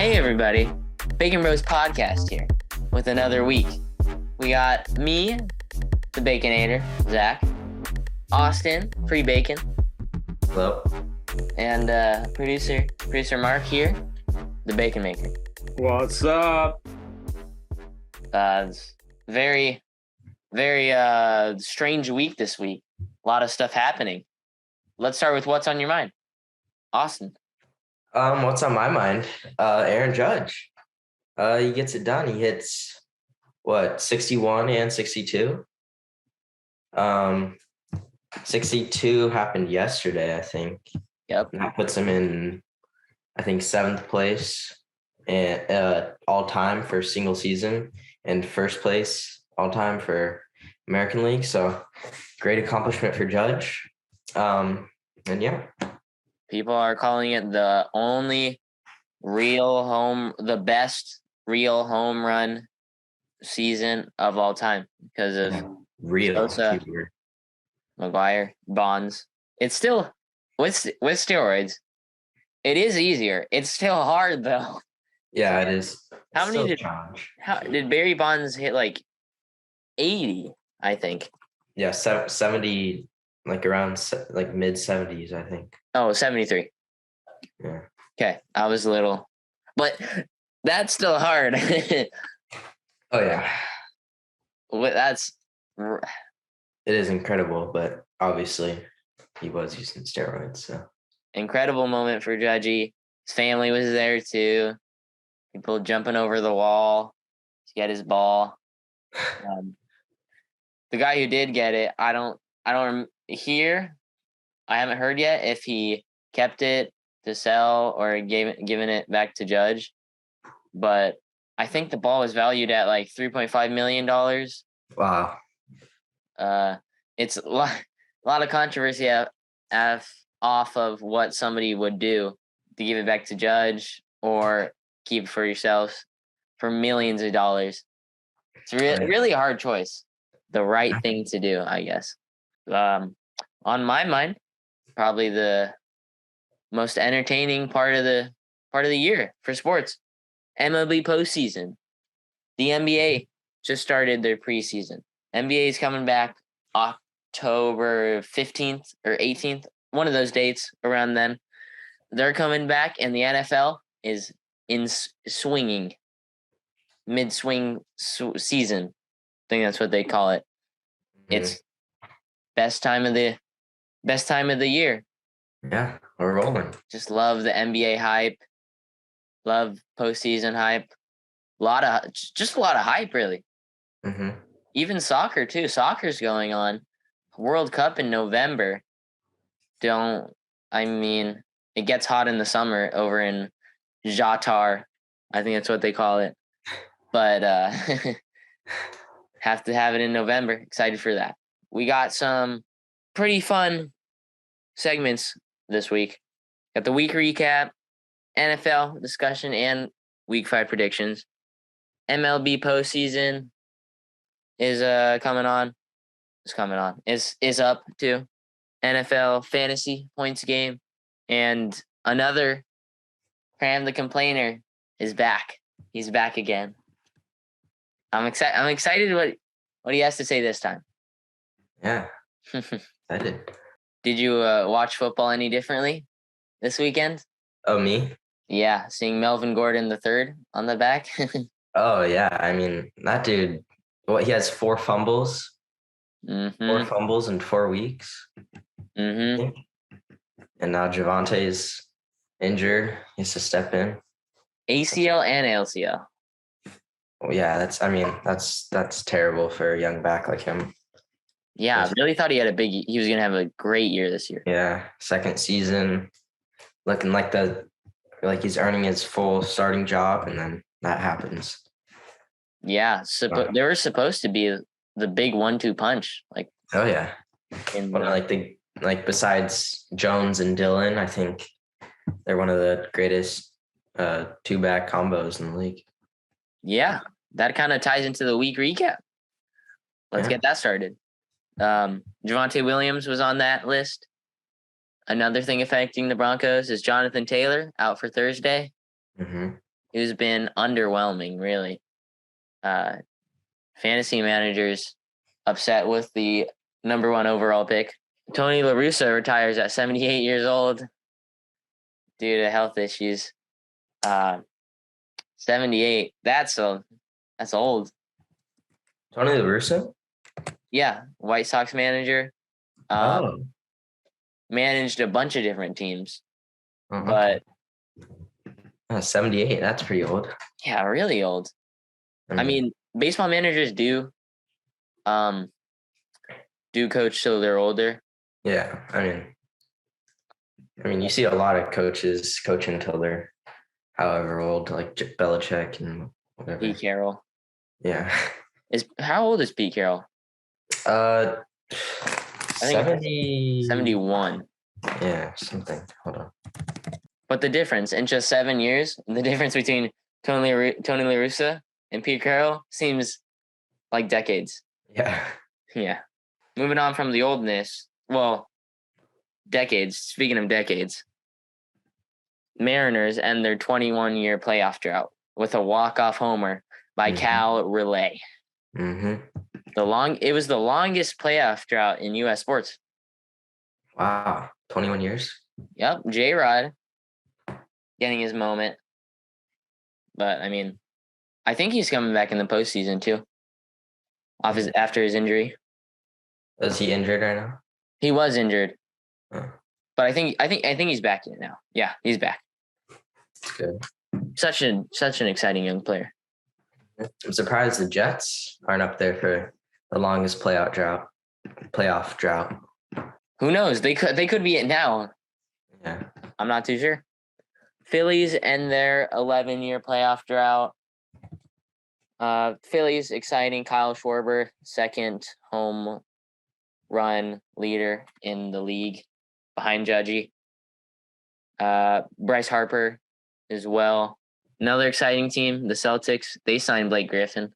Hey everybody, Bacon Bros podcast here with another week. We got me, the Baconator, Zach, Austin, pre-bacon, Hello. and producer Mark here, the Bacon Maker. What's up? It's very strange week this week. A lot of stuff happening. Let's start with what's on your mind, Austin. What's on my mind? Aaron Judge. He gets it done. He hits 61 and 62. 62 happened yesterday, I think. Yep. And that puts him in, I think, 7th place and all time for single season, and 1st place all time for American League. So great accomplishment for Judge. And yeah. People are calling it the best real home run season of all time because of Sosa, McGuire, Bonds. It's still with steroids. It is easier. It's still hard though. Yeah, it is. How did Barry Bonds hit? Like 80, I think. Yeah, 70, like around like mid 70s, I think. Oh, 73. Yeah. Okay, I was a little, but that's still hard. Oh yeah. It is incredible, but obviously he was using steroids. So incredible moment for Judgy. His family was there too. People jumping over the wall to get his ball. The guy who did get it, I don't hear. I haven't heard yet if he kept it to sell or given it back to Judge. But I think the ball was valued at like $3.5 million. Wow. It's a lot of controversy off of what somebody would do to give it back to Judge or keep it for yourselves for millions of dollars. It's really a hard choice. The right thing to do, I guess. On my mind, probably the most entertaining part of the year for sports. MLB postseason. The NBA just started their preseason. NBA is coming back October 15th or 18th, one of those dates around then. They're coming back, and the NFL is in swinging, mid-swing season. I think that's what they call it. Mm-hmm. It's best time of the year. Yeah, we're rolling. Just love the NBA hype. Love postseason hype. A lot of hype, really. Mm-hmm. Even soccer too. Soccer's going on. World Cup in November. It gets hot in the summer over in Qatar. I think that's what they call it. But have to have it in November. Excited for that. We got some pretty fun segments this week. Got the week recap, NFL discussion, and week 5 predictions. MLB postseason is coming on. Is up too. NFL fantasy points game, and another Kram the Complainer is back. He's back again. I'm excited what he has to say this time. Yeah. Excited. Did you watch football any differently this weekend? Oh, me? Yeah, seeing Melvin Gordon III on the back. Oh, yeah. I mean, that dude, he has 4 fumbles. Mm-hmm. 4 fumbles in 4 weeks. Mm-hmm. And now Javante's injured. He has to step in. ACL and LCL. Oh, yeah, that's terrible for a young back like him. Yeah, I really thought he was going to have a great year this year. Yeah, 2nd season, looking like he's earning his full starting job, and then that happens. Yeah, they were supposed to be the big 1-2 punch. Oh yeah, besides Jones and Dillon, I think they're one of the greatest 2-back combos in the league. Yeah, that kind of ties into the week recap. Let's get that started. Javonte Williams was on that list. Another thing affecting the Broncos is Jonathan Taylor out for Thursday. Mm-hmm. who's been underwhelming, really. Fantasy managers upset with the number 1 overall pick. Tony La Russa retires at 78 years old due to health issues. 78. That's old. Tony La Russa? Yeah, White Sox manager. Managed a bunch of different teams. But 78, that's pretty old. Yeah, really old. I mean, baseball managers do coach till they're older. Yeah, I mean, you see a lot of coaches coaching until they're however old, like Belichick and whatever. Pete Carroll. Yeah. How old is Pete Carroll? I think 70, 71. Yeah, something. Hold on. But the difference in just 7 years, the difference between Tony La Russa and Pete Carroll seems like decades. Yeah. Yeah. Moving on from the oldness, well, decades. Speaking of decades, Mariners end their 21-year playoff drought with a walk-off homer by Cal Relay. Mm-hmm. It was the longest playoff drought in U.S. sports. Wow, 21 years. Yep, J-Rod getting his moment, but I mean, I think he's coming back in the postseason too. After his injury. Is he injured right now? He was injured, but I think he's back in it now. Yeah, he's back. That's good. Such an exciting young player. I'm surprised the Jets aren't up there for the longest playoff drought. Who knows? They could be it now. Yeah. I'm not too sure. Phillies end their 11-year playoff drought. Phillies exciting. Kyle Schwarber, second home run leader in the league behind Judgy. Bryce Harper as well. Another exciting team, the Celtics. They signed Blake Griffin,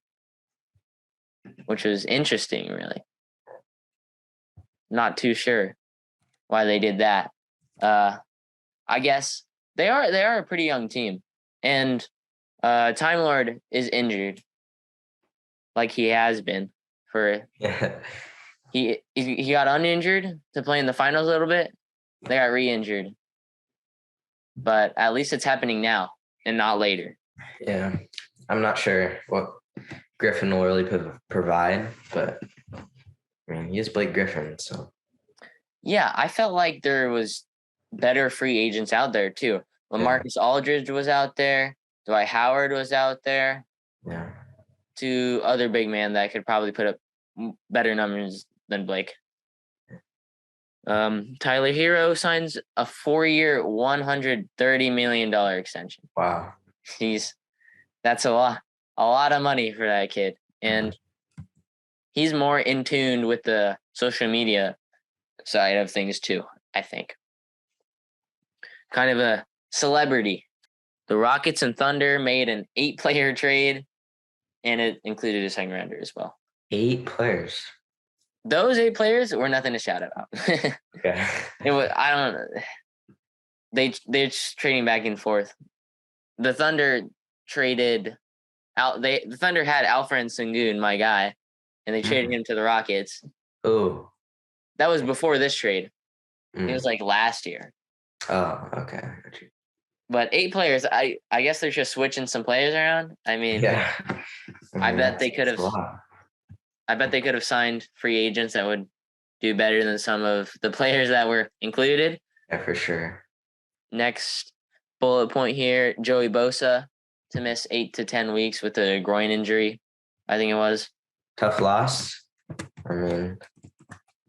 which was interesting, really. Not too sure why they did that. I guess they are a pretty young team, and Time Lord is injured, like he has been for. Yeah. He got uninjured to play in the finals a little bit. They got re-injured, but at least it's happening now and not later. Yeah, I'm not sure what Griffin will really provide, but I mean, he is Blake Griffin, so. Yeah, I felt like there was better free agents out there too. LaMarcus Aldridge was out there. Dwight Howard was out there. Yeah. 2 other big men that could probably put up better numbers than Blake. Tyler Hero signs a 4-year, $130 million extension. Wow. That's a lot of money for that kid. And he's more in tune with the social media side of things too, I think. Kind of a celebrity. The Rockets and Thunder made an 8-player trade, and it included a second rounder as well. 8 players. Those 8 players were nothing to shout about. Okay. I don't know. They're just trading back and forth. The Thunder traded out. The Thunder had Alfred Sengun, my guy, and they traded him to the Rockets. Oh. That was before this trade. It was like last year. Oh, okay. Got you. But 8 players, I guess they're just switching some players around. I mean, yeah. I bet they could have. I bet they could have signed free agents that would do better than some of the players that were included. Yeah, for sure. Next bullet point here: Joey Bosa to miss 8 to 10 weeks with a groin injury. I think it was. Tough loss. I mean,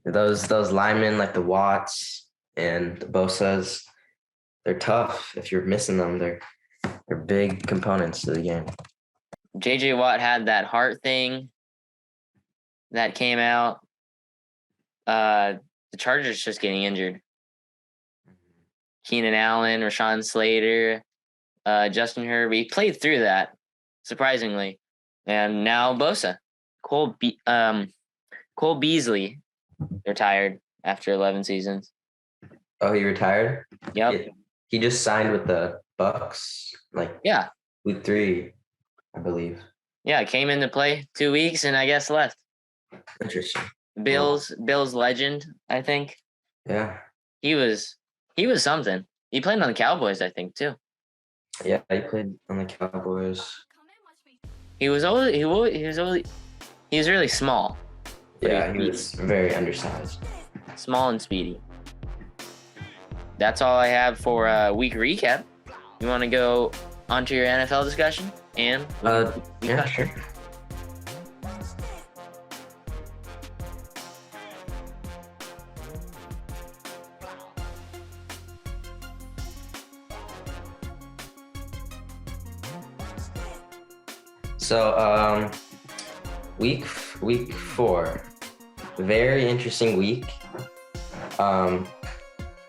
those linemen like the Watts and the Bosas, they're tough. If you're missing them, they're big components to the game. JJ Watt had that heart thing that came out. The Chargers just getting injured. Keenan Allen, Rashawn Slater, Justin Herbert. He played through that, surprisingly. And now Bosa. Cole Beasley retired after 11 seasons. Oh, he retired? Yep. He just signed with the Bucks. Yeah. Week 3, I believe. Yeah, came into play 2 weeks and I guess left. Interesting. Bills legend, I think. Yeah. He was something. He played on the Cowboys, I think, too. Yeah, he played on the Cowboys. He was really small. But Yeah, he was very undersized. Small and speedy. That's all I have for a week recap. You want to go onto your NFL discussion? And yeah, sure. So, week 4, very interesting week. The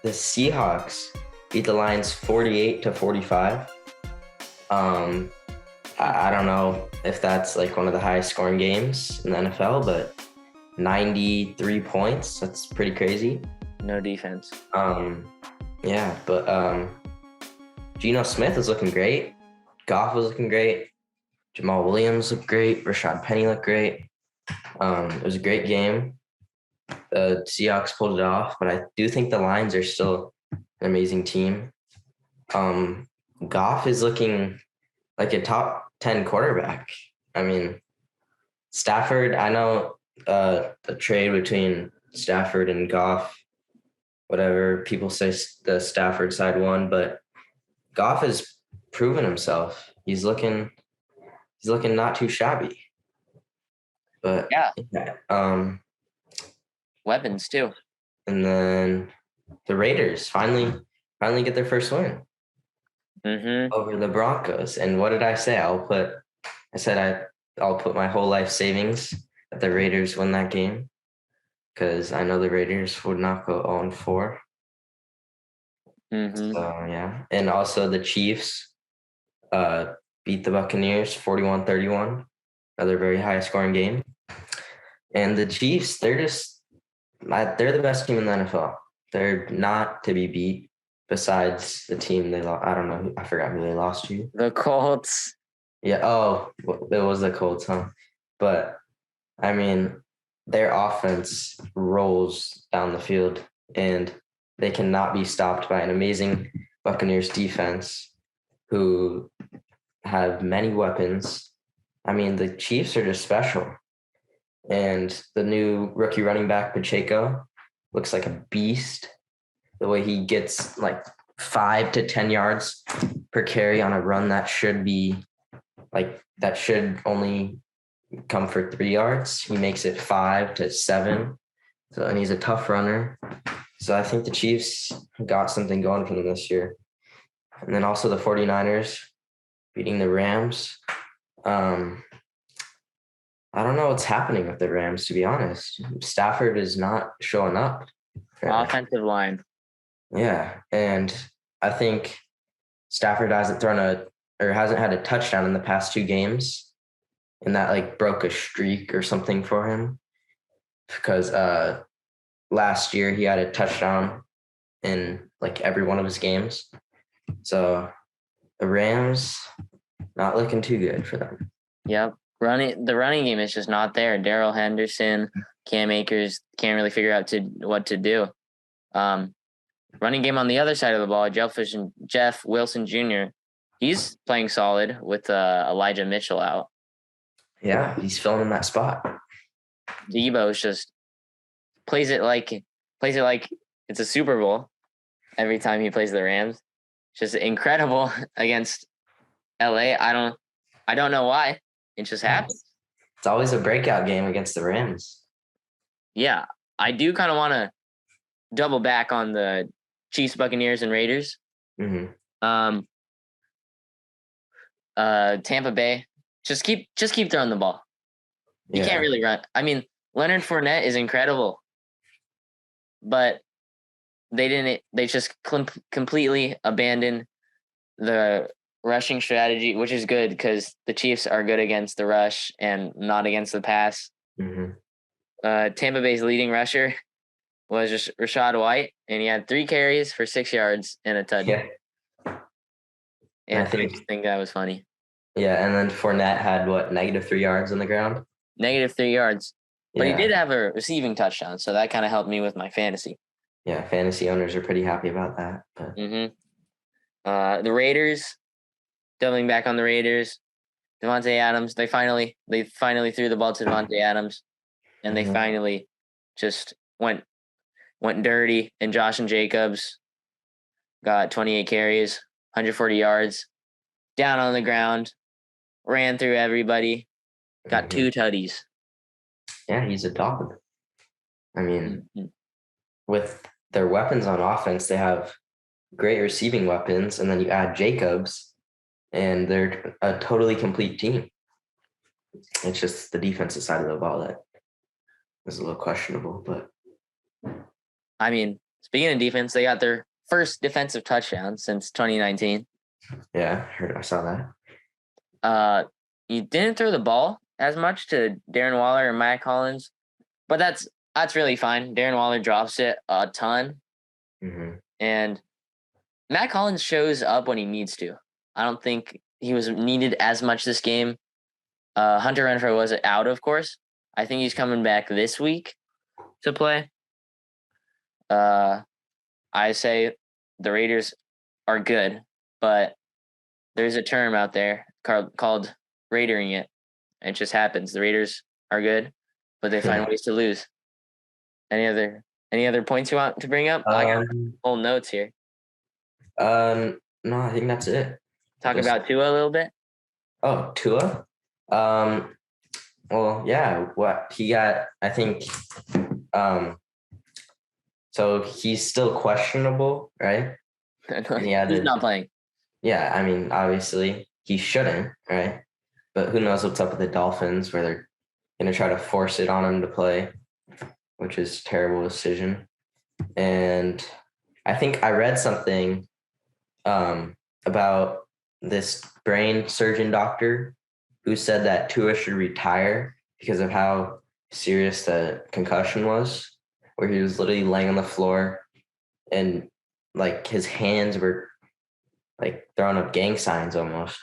Seahawks beat the Lions 48-45. I don't know if that's like one of the highest scoring games in the NFL, but 93 points, that's pretty crazy. No defense. Yeah, but Geno Smith was looking great. Goff was looking great. Jamal Williams looked great. Rashad Penny looked great. It was a great game. The Seahawks pulled it off, but I do think the Lions are still an amazing team. Goff is looking like a top 10 quarterback. I mean, Stafford, I know the trade between Stafford and Goff, whatever, people say the Stafford side won, but Goff has proven himself. He's looking not too shabby. But yeah. Weapons too. And then the Raiders finally get their first win over the Broncos. And what did I say? I'll put my whole life savings that the Raiders win that game, because I know the Raiders would not go 0-4. So yeah, and also the Chiefs beat the Buccaneers 41-31. Another very high scoring game. And the Chiefs, they're the best team in the NFL. They're not to be beat. Besides the team they lost, I don't know. I forgot who they lost to. The Colts. Yeah. Oh, it was the Colts, huh? But I mean, their offense rolls down the field, and they cannot be stopped by an amazing Buccaneers defense, who have many weapons. I mean, the Chiefs are just special. And the new rookie running back, Pacheco, looks like a beast. The way he gets like 5 to 10 yards per carry on a run that should only come for 3 yards. He makes it 5 to 7. And he's a tough runner. So I think the Chiefs got something going for them this year. And then also the 49ers beating the Rams. I don't know what's happening with the Rams, to be honest. Stafford is not showing up. Offensive line. Yeah, and I think Stafford hasn't had a touchdown in the past 2 games, and that like broke a streak or something for him, because last year he had a touchdown in like every one of his games. So the Rams, not looking too good for them. Yep. The running game is just not there. Darrell Henderson, Cam Akers can't really figure out what to do. Running game on the other side of the ball, Jeff Wilson Jr., he's playing solid with Elijah Mitchell out. Yeah, he's filling in that spot. Debo's just plays it like it's a Super Bowl every time he plays the Rams. Just incredible against LA. I don't know why. It just happens. It's always a breakout game against the Rams. Yeah, I do kind of want to double back on the Chiefs, Buccaneers, and Raiders. Tampa Bay, just keep throwing the ball. You can't really run. I mean, Leonard Fournette is incredible, but they just completely abandoned the rushing strategy, which is good because the Chiefs are good against the rush and not against the pass. Tampa Bay's leading rusher was just Rachaad White, and he had 3 carries for 6 yards and a touchdown. Yeah. And I just think that was funny. Yeah, and then Fournette had -3 yards on the ground. -3 yards. But he Yeah. did have a receiving touchdown, so that kind of helped me with my fantasy. Yeah, fantasy owners are pretty happy about that. But The Raiders, doubling back on the Raiders, Devontae Adams. They finally threw the ball to Devontae Adams, and they finally just went dirty. And Josh and Jacobs got 28 carries, 140 yards, down on the ground, ran through everybody, got 2 tutties. Yeah, he's a dog. I mean, Mhm. with their weapons on offense, they have great receiving weapons, and then you add Jacobs, and they're a totally complete team. It's just the defensive side of the ball that is a little questionable, but I mean, speaking of defense, they got their first defensive touchdown since 2019. yeah, I saw that. You didn't throw the ball as much to Darren Waller and Matt Collins, but that's really fine. Darren Waller drops it a ton, and Matt Collins shows up when he needs to. I don't think he was needed as much this game. Hunter Renfrow was out, of course. I think he's coming back this week to play. I say the Raiders are good, but there's a term out there called Raidering it. It just happens. The Raiders are good, but they find ways to lose. Any other points you want to bring up? I got whole notes here. No, I think that's it. Talk about Tua a little bit. Oh, Tua? Well, yeah, what he got, I think, so he's still questionable, right? He's not playing. Yeah, I mean, obviously he shouldn't, right? But who knows what's up with the Dolphins, where they're going to try to force it on him to play, which is a terrible decision. And I think I read something about this brain surgeon doctor who said that Tua should retire because of how serious the concussion was, where he was literally laying on the floor and like his hands were like throwing up gang signs almost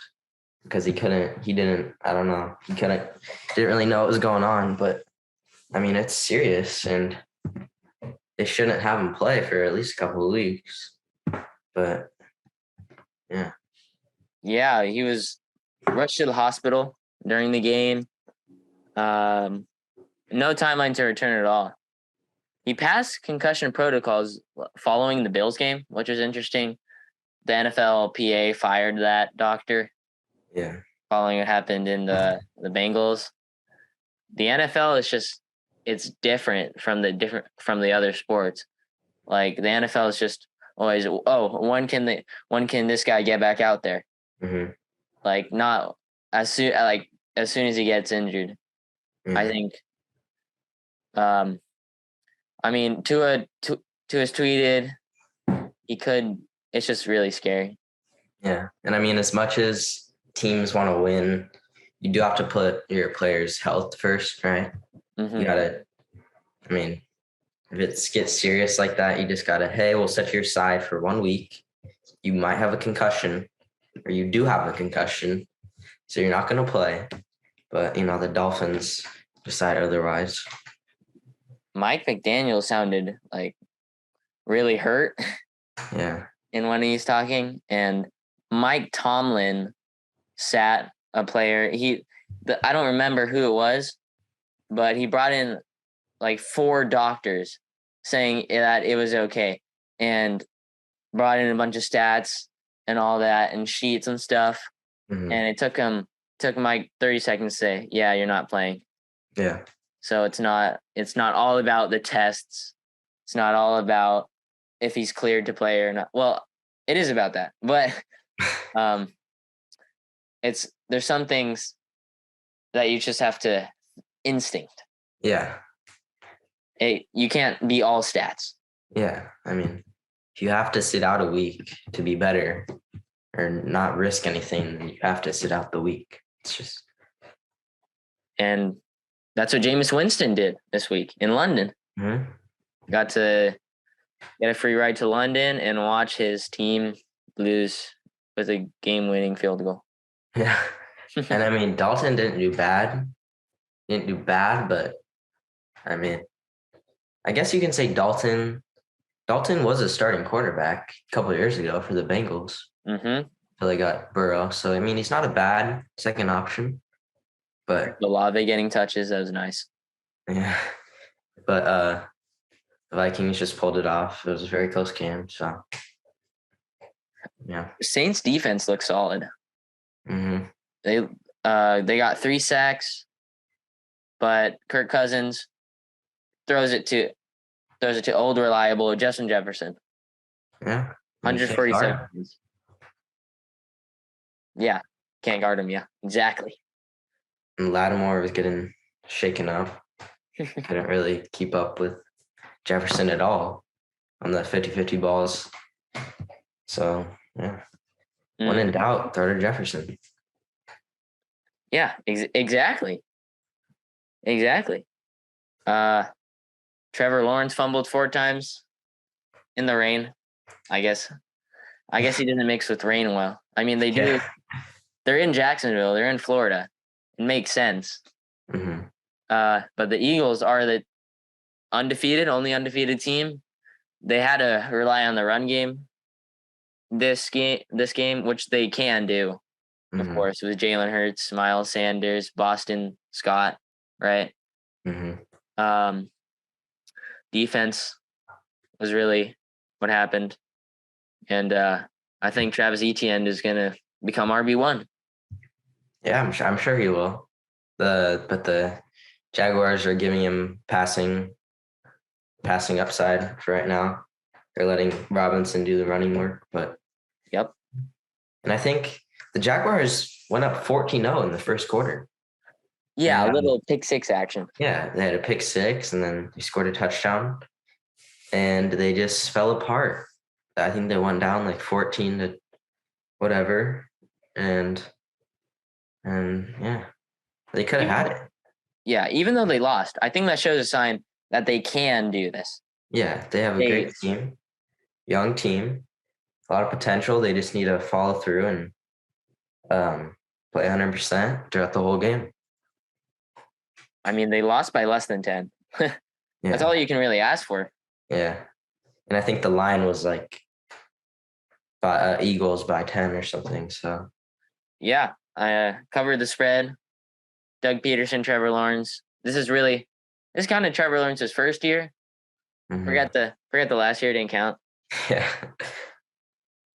because didn't really know what was going on. But I mean, it's serious and they shouldn't have him play for at least a couple of weeks. But yeah, he was rushed to the hospital during the game. No timeline to return at all. He passed concussion protocols following the Bills game, which is interesting. The NFLPA fired that doctor. Yeah. Following what happened in the Bengals. The NFL is it's different from the other sports. Like the NFL is just always, when can this guy get back out there? Like not as soon as he gets injured. I think. I mean, Tua has tweeted he could. It's just really scary. Yeah, and I mean, as much as teams want to win, you do have to put your players' health first, right? You gotta. I mean, if it gets serious like that, you just gotta. Hey, we'll set you aside for 1 week. You might have a concussion, or you do have a concussion, so you're not gonna play. But the Dolphins decide otherwise. Mike McDaniel sounded like really hurt. Yeah. And when he's talking, and Mike Tomlin sat a player. I don't remember who it was, but he brought in like 4 doctors saying that it was okay, and brought in a bunch of stats and all that and sheets and stuff. And it took Mike 30 seconds to say, "Yeah, you're not playing." Yeah. So it's not all about the tests. It's not all about if he's cleared to play or not. Well, it is about that, but there's some things that you just have to instinct. Yeah. You can't be all stats. Yeah. I mean, if you have to sit out a week to be better or not risk anything, then you have to sit out the week. It's just. And that's what Jameis Winston did this week in London. Got to get a free ride to London and watch his team lose with a game-winning field goal. Yeah. And I mean, Dalton didn't do bad. But I mean, I guess you can say Dalton was a starting quarterback a couple of years ago for the Bengals Mm-hmm. until they got Burrow. So I mean, he's not a bad second option, but Olave getting touches, that was nice. yeah, but the Vikings just pulled it off. It was a very close game. So yeah. Saints defense looks solid. Mm-hmm. They got 3 sacks, but Kirk Cousins throws it to old reliable Justin Jefferson. Yeah. 147 pounds. Yeah, can't guard him. Yeah, exactly. And Lattimore was getting shaken up. Couldn't really keep up with Jefferson at all on the 50-50 balls. So yeah, when in doubt, throw to Jefferson. Yeah, exactly. Trevor Lawrence fumbled 4 times in the rain. I guess he didn't mix with rain well. I mean, they do. Yeah. They're in Jacksonville. They're in Florida. It makes sense. Mm-hmm. But the Eagles are the only undefeated team. They had to rely on the run game this game, which they can do, of course, with Jalen Hurts, Miles Sanders, Boston Scott, right? Mm-hmm. Defense was really what happened. And I think Travis Etienne is going to become RB1. Yeah, I'm sure he will. But the Jaguars are giving him passing upside for right now. They're letting Robinson do the running work, but yep. And I think the Jaguars went up 14-0 in the first quarter. Yeah, a little pick six action. Yeah, they had a pick six, and then they scored a touchdown, and they just fell apart. I think they went down like 14 to whatever, and yeah, they could have had it. Yeah, even though they lost, I think that shows a sign that they can do this. Yeah, they have a great team, young team, a lot of potential. They just need to follow through and play 100% throughout the whole game. I mean, they lost by less than 10. That's all you can really ask for. Yeah. And I think the line was like Eagles by 10 or something. So yeah, I covered the spread. Doug Peterson, Trevor Lawrence. This is kind of Trevor Lawrence's first year. Mm-hmm. Forget the last year didn't count. Yeah.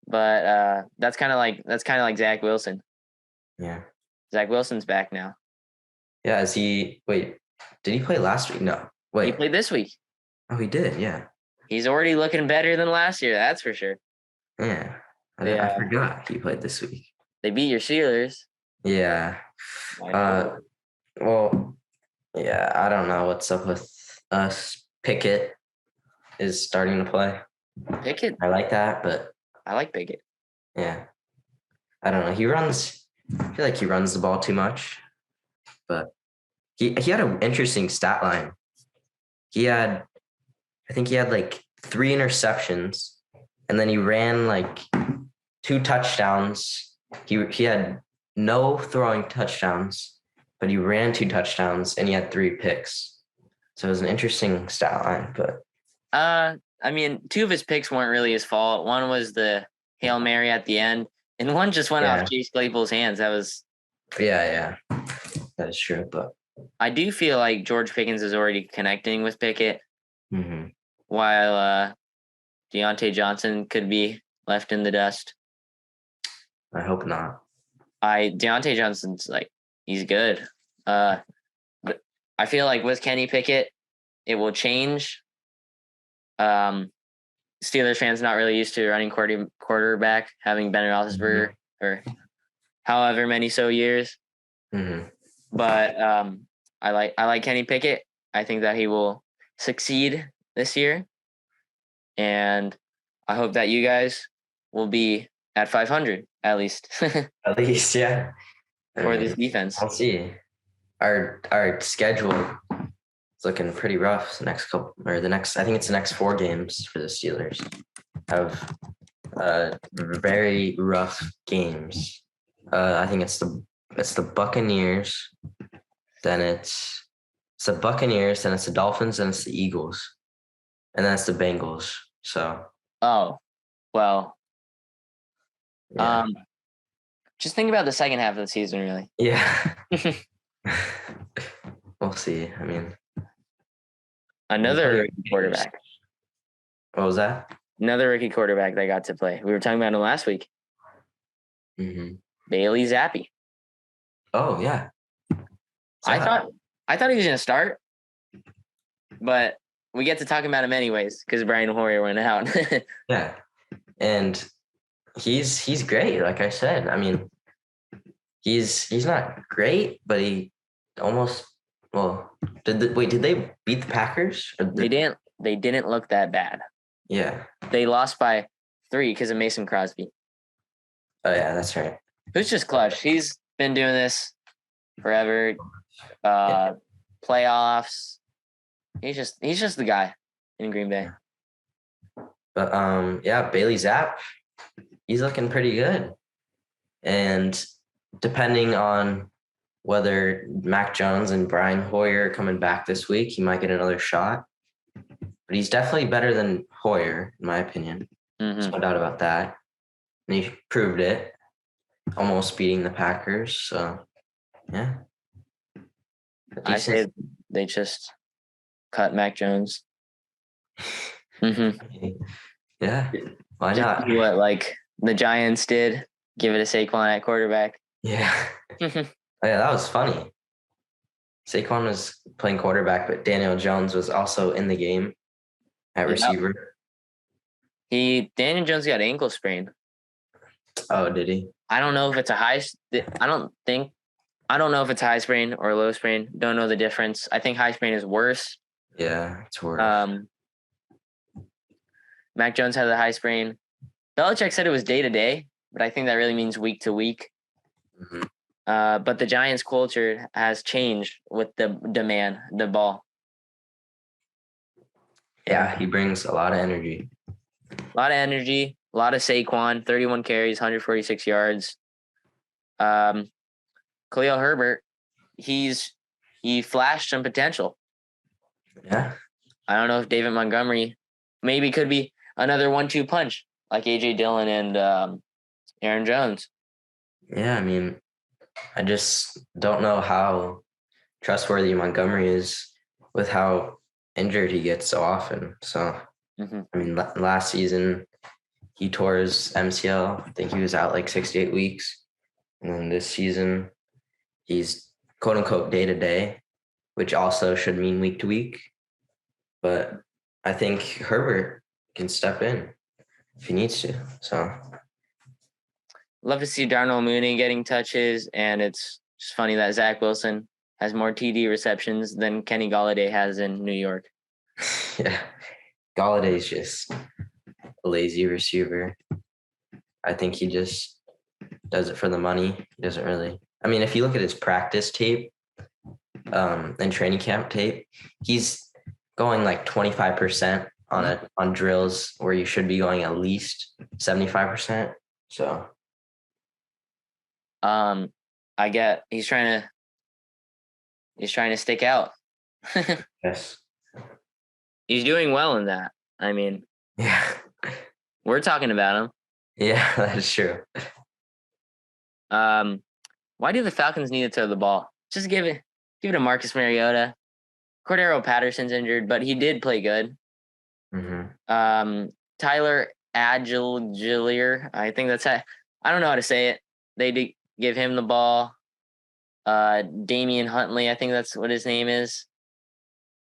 But that's kind of like Zach Wilson. Yeah. Zach Wilson's back now. Yeah. Did he play last week? No. Wait. He played this week. Oh, he did. Yeah. He's already looking better than last year. That's for sure. Yeah. I forgot he played this week. They beat your Steelers. Yeah. Well, yeah, I don't know what's up with us. Pickett is starting to play. Pickett? I like that, but I like Pickett. Yeah. I don't know. I feel like he runs the ball too much, but he had an interesting stat line. I think he had like 3 interceptions, and then he ran like 2 touchdowns. He had no throwing touchdowns, but he ran 2 touchdowns and he had 3 picks. So it was an interesting stat line, but I mean, 2 of his picks weren't really his fault. One was the Hail Mary at the end, and one just went off Chase Claypool's hands. That was yeah. That is true, but I do feel like George Pickens is already connecting with Pickett, while Deontay Johnson could be left in the dust. I hope not. Deontay Johnson's he's good. But I feel like with Kenny Pickett, it will change. Steelers fans not really used to running quarterback, having Ben Roethlisberger for however many years. But I like Kenny Pickett. I think that he will succeed this year, and I hope that you guys will be at 500 at least. At least, yeah. For this defense. I'll see. Our schedule is looking pretty rough. I think it's the next 4 games for the Steelers. Have very rough games. I think it's the it's the Buccaneers, then it's the Buccaneers, then it's the Dolphins, then it's the Eagles, and then it's the Bengals. So Oh, well, yeah, just think about the second half of the season, really. yeah. We'll see. I mean, Another rookie quarterback. What was that? Another rookie quarterback that got to play. We were talking about him last week. Mm-hmm. Bailey Zappi. Oh yeah. I thought he was going to start, but we get to talking about him anyways because Brian Hoyer went out. Yeah, and he's great. Like I said, I mean, he's not great, but he almost. Well, did they beat the Packers? They didn't. They didn't look that bad. Yeah. They lost by 3 because of Mason Crosby. Oh yeah, that's right. Who's just clutch. He's been doing this forever. Playoffs. He's just the guy in Green Bay. But yeah, Bailey Zapp, he's looking pretty good. And depending on whether Mac Jones and Brian Hoyer are coming back this week, he might get another shot. But he's definitely better than Hoyer, in my opinion. There's no doubt about that. And he proved it, almost beating the Packers. So, yeah. I say they just cut Mac Jones. Yeah, why just not? do what like the Giants did, give it to Saquon at quarterback. Yeah. Oh, yeah, that was funny. Saquon was playing quarterback, but Daniel Jones was also in the game at receiver. Daniel Jones got ankle sprain. Oh, did he? I don't know if it's I don't know if it's high sprain or low sprain. Don't know the difference. I think high sprain is worse. Yeah, it's worse. Mac Jones had a high sprain. Belichick said it was day to day, but I think that really means week to week. Mm-hmm. But the Giants' culture has changed with the ball. Yeah, he brings a lot of energy. A lot of energy, a lot of Saquon, 31 carries, 146 yards. Khalil Herbert, he flashed some potential. Yeah. I don't know if David Montgomery maybe could be another 1-2 punch like A.J. Dillon and Aaron Jones. Yeah, I mean, I just don't know how trustworthy Montgomery is with how injured he gets so often. So, I mean, last season he tore his MCL. I think he was out like 6 to 8 weeks. And then this season he's quote unquote day to day, which also should mean week to week. But I think Herbert can step in if he needs to. So love to see Darnell Mooney getting touches, and it's just funny that Zach Wilson has more TD receptions than Kenny Golladay has in New York. Yeah, Galladay's just a lazy receiver. I think he just does it for the money. He doesn't really. I mean, if you look at his practice tape and training camp tape, he's going like 25% on drills where you should be going at least 75%. So I get he's trying to stick out. yes. He's doing well in that. I mean, yeah, we're talking about him. Yeah, that's true. Why do the Falcons need to throw the ball? Just give it to Marcus Mariota. Cordero Patterson's injured, but he did play good. Mm-hmm. Tyler Agilier, I think that's how, I don't know how to say it. They did give him the ball. Damian Huntley, I think that's what his name is.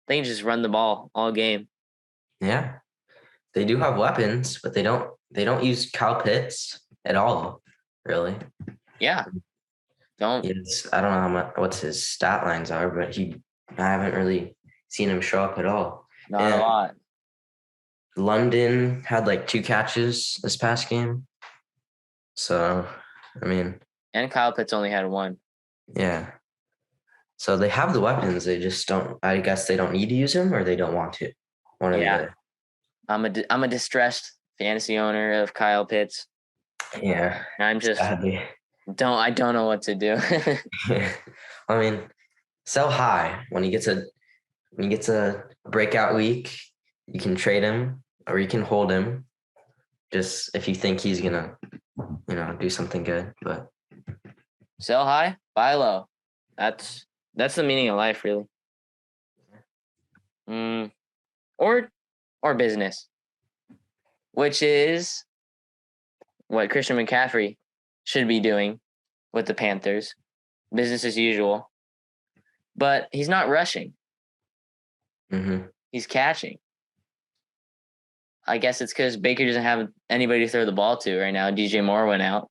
They can just run the ball all game. Yeah, they do have weapons, but they don't use Kyle Pitts at all, really. Yeah, don't. I don't know how much what's his stat lines are, but I haven't really seen him show up at all. Not a lot. London had like 2 catches this past game. So, I mean. And Kyle Pitts only had 1. Yeah. So they have the weapons. They just don't, I guess they don't need to use them or they don't want to. One or the other. I'm a distressed fantasy owner of Kyle Pitts. Yeah. I'm just, sadly. I don't know what to do. I mean, sell high when he gets a breakout week. You can trade him or you can hold him. Just if you think he's gonna, do something good. But Sell high, buy low. That's the meaning of life, really. Or business, which is what Christian McCaffrey should be doing with the Panthers. Business as usual. But he's not rushing. He's catching. I guess it's because Baker doesn't have anybody to throw the ball to right now. DJ Moore went out.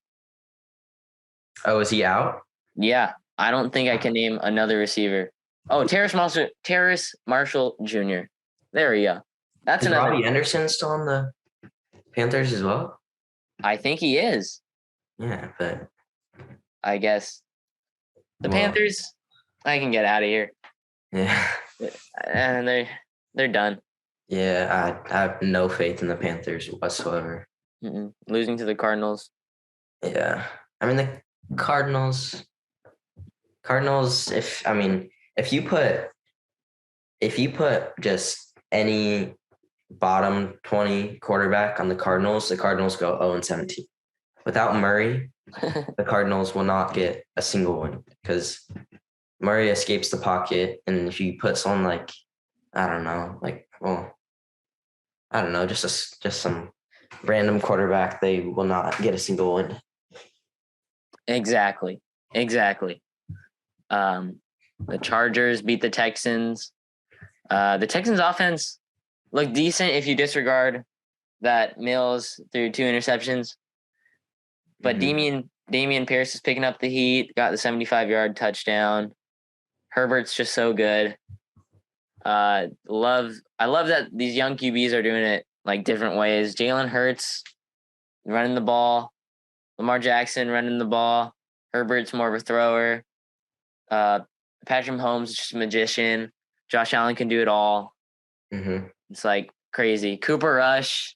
Oh, is he out? Yeah. I don't think I can name another receiver. Oh, Terrace Marshall Jr. There we go. That's Is another. Robbie Anderson still on the Panthers as well? I think he is. Yeah, but I guess the Panthers, I can get out of here. Yeah. And they're done. Yeah, I have no faith in the Panthers whatsoever. Losing to the Cardinals. Yeah. I mean, the Cardinals, if you put just any bottom 20 quarterback on the Cardinals go 0-17. Without Murray, the Cardinals will not get a single win because Murray escapes the pocket. And if you put someone like, I don't know, just some random quarterback, they will not get a single win. Exactly. The Chargers beat the Texans. The Texans offense looked decent if you disregard that Mills threw 2 interceptions. But Damian Pierce is picking up the heat, got the 75-yard touchdown. Herbert's just so good. I love that these young QBs are doing it like different ways. Jalen Hurts running the ball, Lamar Jackson running the ball. Herbert's more of a thrower. Patrick Mahomes is just a magician. Josh Allen can do it all. It's like crazy. Cooper Rush,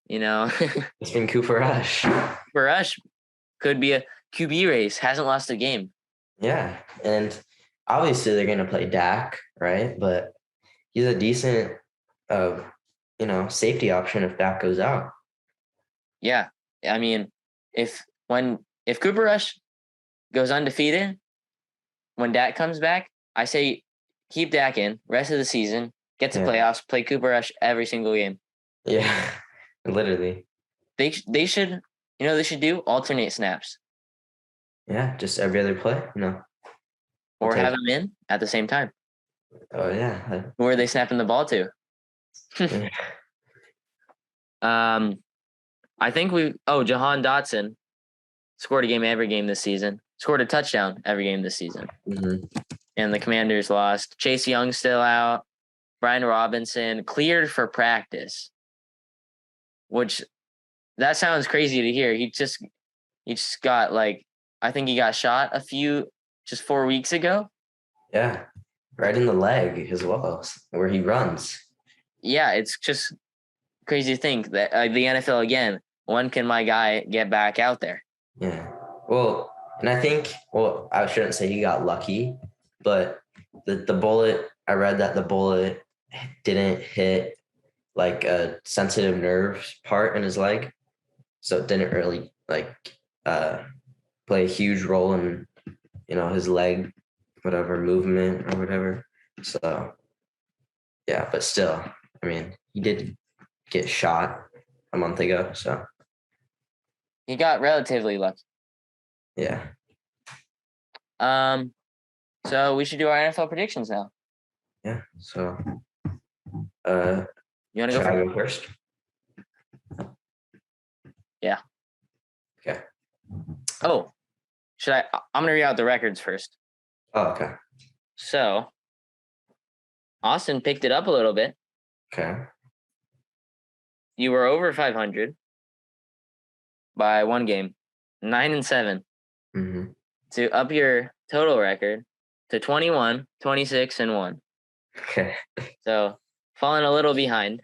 It's been Cooper Rush. Cooper Rush could be a QB race. Hasn't lost a game. Yeah, and obviously they're going to play Dak, right? But he's a decent, safety option if Dak goes out. Yeah, I mean, if Cooper Rush goes undefeated, when Dak comes back, I say keep Dak in rest of the season, get to playoffs, play Cooper Rush every single game. Yeah, literally. They should do alternate snaps. Yeah, just every other play, Or have them in at the same time. Oh yeah. Who are they snapping the ball to? I think Jahan Dotson scored a game every game this season. Scored a touchdown every game this season. And the Commanders lost. Chase Young's still out. Brian Robinson cleared for practice. Which that sounds crazy to hear. He just got I think he got shot 4 weeks ago. Yeah. Right in the leg as well, where he runs. Yeah, it's just crazy to think that the NFL again, when can my guy get back out there? Yeah. Well, and I think, I shouldn't say he got lucky, but the bullet, I read that the bullet didn't hit like a sensitive nerve part in his leg. So it didn't really play a huge role in, his leg, whatever movement or whatever. So yeah, but still, I mean, he did get shot a month ago. So he got relatively lucky. Yeah. So we should do our NFL predictions now. Yeah. So you want to go first? Yeah. Okay. Oh, should I? I'm gonna read out the records first. Oh, okay. So Austin picked it up a little bit. Okay. You were over 500 by 1 game, 9-7. To up your total record to 21, 26-1. Okay. So falling a little behind.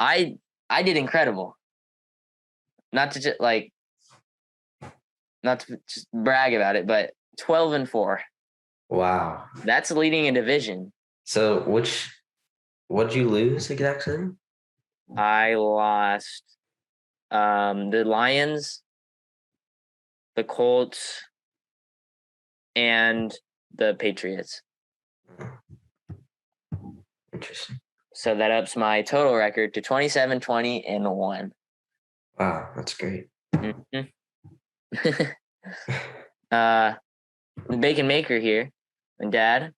I did incredible. Not to just not to just brag about it, but 12-4. Wow. That's leading a division. So what'd you lose exactly? I lost the Lions, the Colts, and the Patriots. Interesting. So that ups my total record to 27-20-1. Wow, that's great. Mm-hmm. The Bacon Maker here, and Dad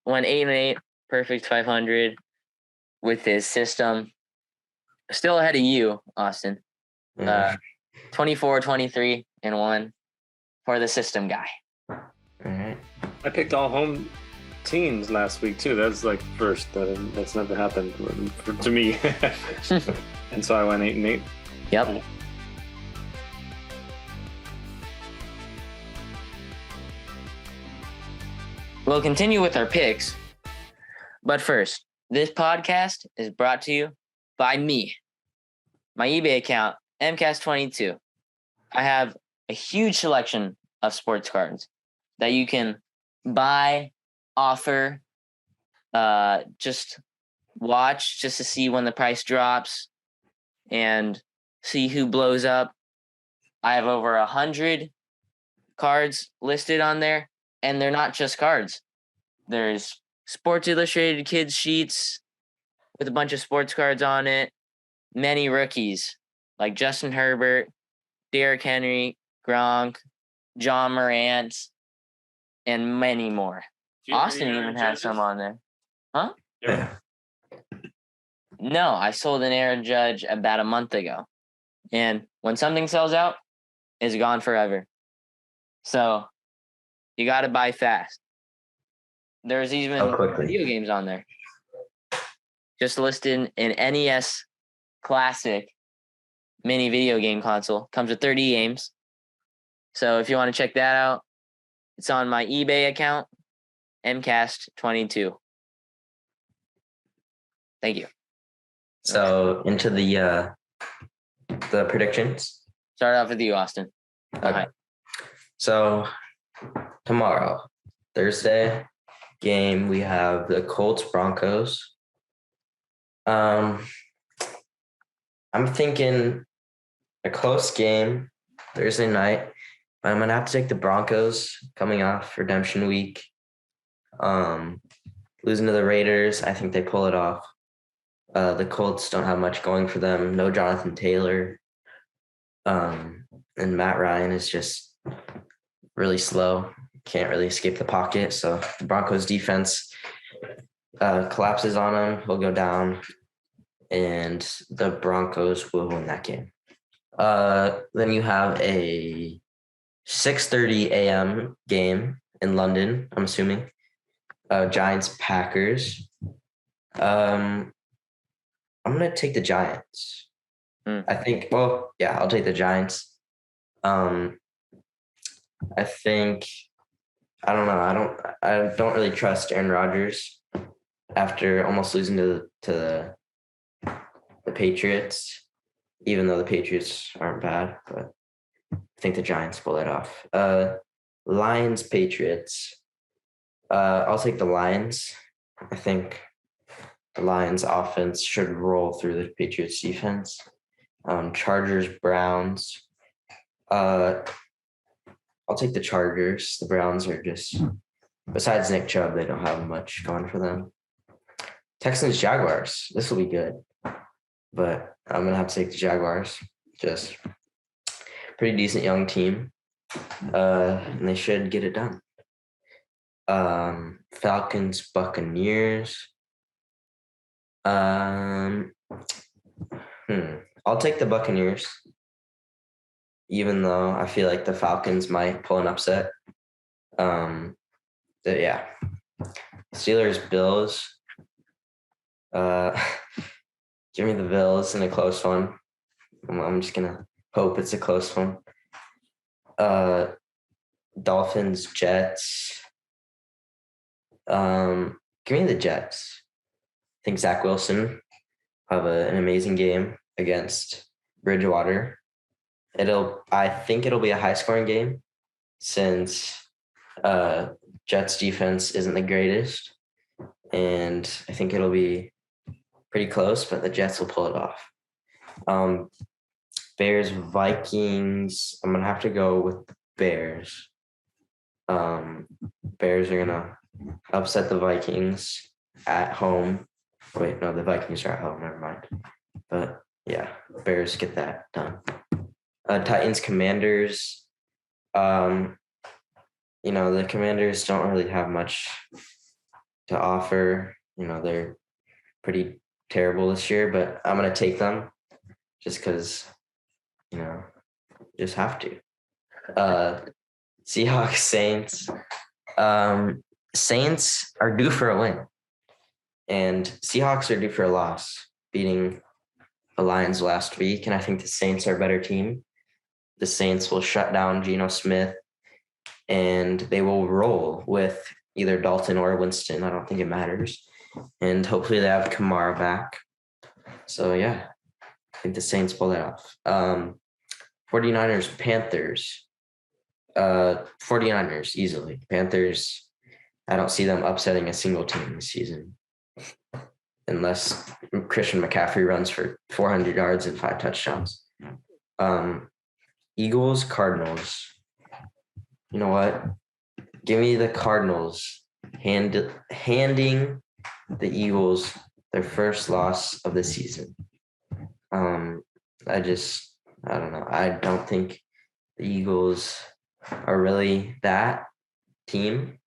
went 8-8, perfect 500 with his system. Still ahead of you, Austin. 24-23-1 for the system guy. All right. I picked all home teams last week too. That's like first. That's never happened to me. And so I went 8-8. Yep. We'll continue with our picks. But first, this podcast is brought to you by me. My eBay account, MCAST22. I have a huge selection of sports cards that you can buy, offer, just watch just to see when the price drops and see who blows up. I have over 100 cards listed on there, and they're not just cards. There's Sports Illustrated kids sheets with a bunch of sports cards on it. Many rookies like Justin Herbert, Derrick Henry, Gronk, John Morant, and many more. Austin even has some on there. Huh? Yeah. No, I sold an Aaron Judge about a month ago. And when something sells out, it's gone forever. So you got to buy fast. There's even video games on there. Just listed an NES Classic mini video game console. Comes with 30 games. So if you want to check that out, it's on my eBay account, MCAST22. Thank you. So into the predictions. Start off with you, Austin. Okay. So tomorrow, Thursday game, we have the Colts Broncos. I'm thinking a close game Thursday night, but I'm gonna have to take the Broncos coming off redemption week. Losing to the Raiders, I think they pull it off. The Colts don't have much going for them. No Jonathan Taylor. And Matt Ryan is just really slow. Can't really escape the pocket. So the Broncos defense collapses on him. He'll go down. And the Broncos will win that game. Then you have a 6:30 a.m. game in London, I'm assuming. Giants-Packers. I'm going to take the Giants. I think, I'll take the Giants. I don't know. I don't really trust Aaron Rodgers after almost losing to the Patriots, even though the Patriots aren't bad, but I think the Giants pull that off. Lions, Patriots. I'll take the Lions. I think the Lions offense should roll through the Patriots defense. Chargers, Browns. I'll take the Chargers. The Browns are just, besides Nick Chubb, they don't have much going for them. Texans, Jaguars. This will be good. But I'm going to have to take the Jaguars. Just pretty decent young team. And they should get it done. Falcons, Buccaneers. I'll take the Buccaneers, even though I feel like the Falcons might pull an upset. Steelers, Bills. Give me the Bills in a close one. I'm just gonna hope it's a close one. Dolphins, Jets. Give me the Jets. I think Zach Wilson have an amazing game against Bridgewater. I think it'll be a high scoring game since Jets defense isn't the greatest. And I think it'll be pretty close, but the Jets will pull it off. Bears, Vikings. I'm going to have to go with the Bears. Bears are going to upset the Vikings at home. Wait, no, the Vikings are at home. Never mind. But yeah, Bears get that done. Titans, Commanders. The Commanders don't really have much to offer. They're pretty terrible this year, but I'm going to take them just because, just have to. Seahawks, Saints. Saints are due for a win, and Seahawks are due for a loss, beating the Lions last week. And I think the Saints are a better team. The Saints will shut down Geno Smith, and they will roll with either Dalton or Winston. I don't think it matters. And hopefully they have Kamara back. So, yeah, I think the Saints pull that off. 49ers, Panthers. 49ers, easily. Panthers, I don't see them upsetting a single team this season. Unless Christian McCaffrey runs for 400 yards and 5 touchdowns. Eagles, Cardinals. You know what? Give me the Cardinals handing the Eagles their first loss of the season. I don't know. I don't think the Eagles are really that team.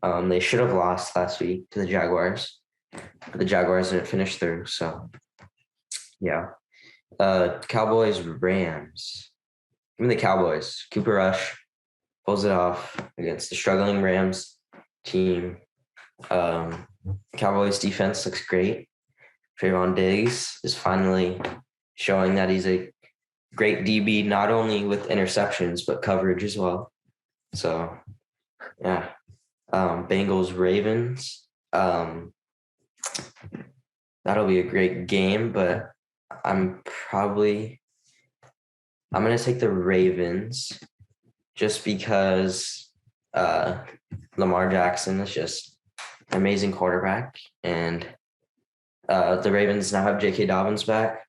They should have lost last week to the Jaguars, but the Jaguars didn't finish through. So, yeah. Cowboys, Rams. Give me the Cowboys. Cooper Rush pulls it off against the struggling Rams team. Cowboys defense looks great. Trayvon Diggs is finally showing that he's a great DB, not only with interceptions, but coverage as well. So, yeah. Bengals, Ravens. That'll be a great game, but I'm going to take the Ravens just because Lamar Jackson is just an amazing quarterback. And the Ravens now have J.K. Dobbins back.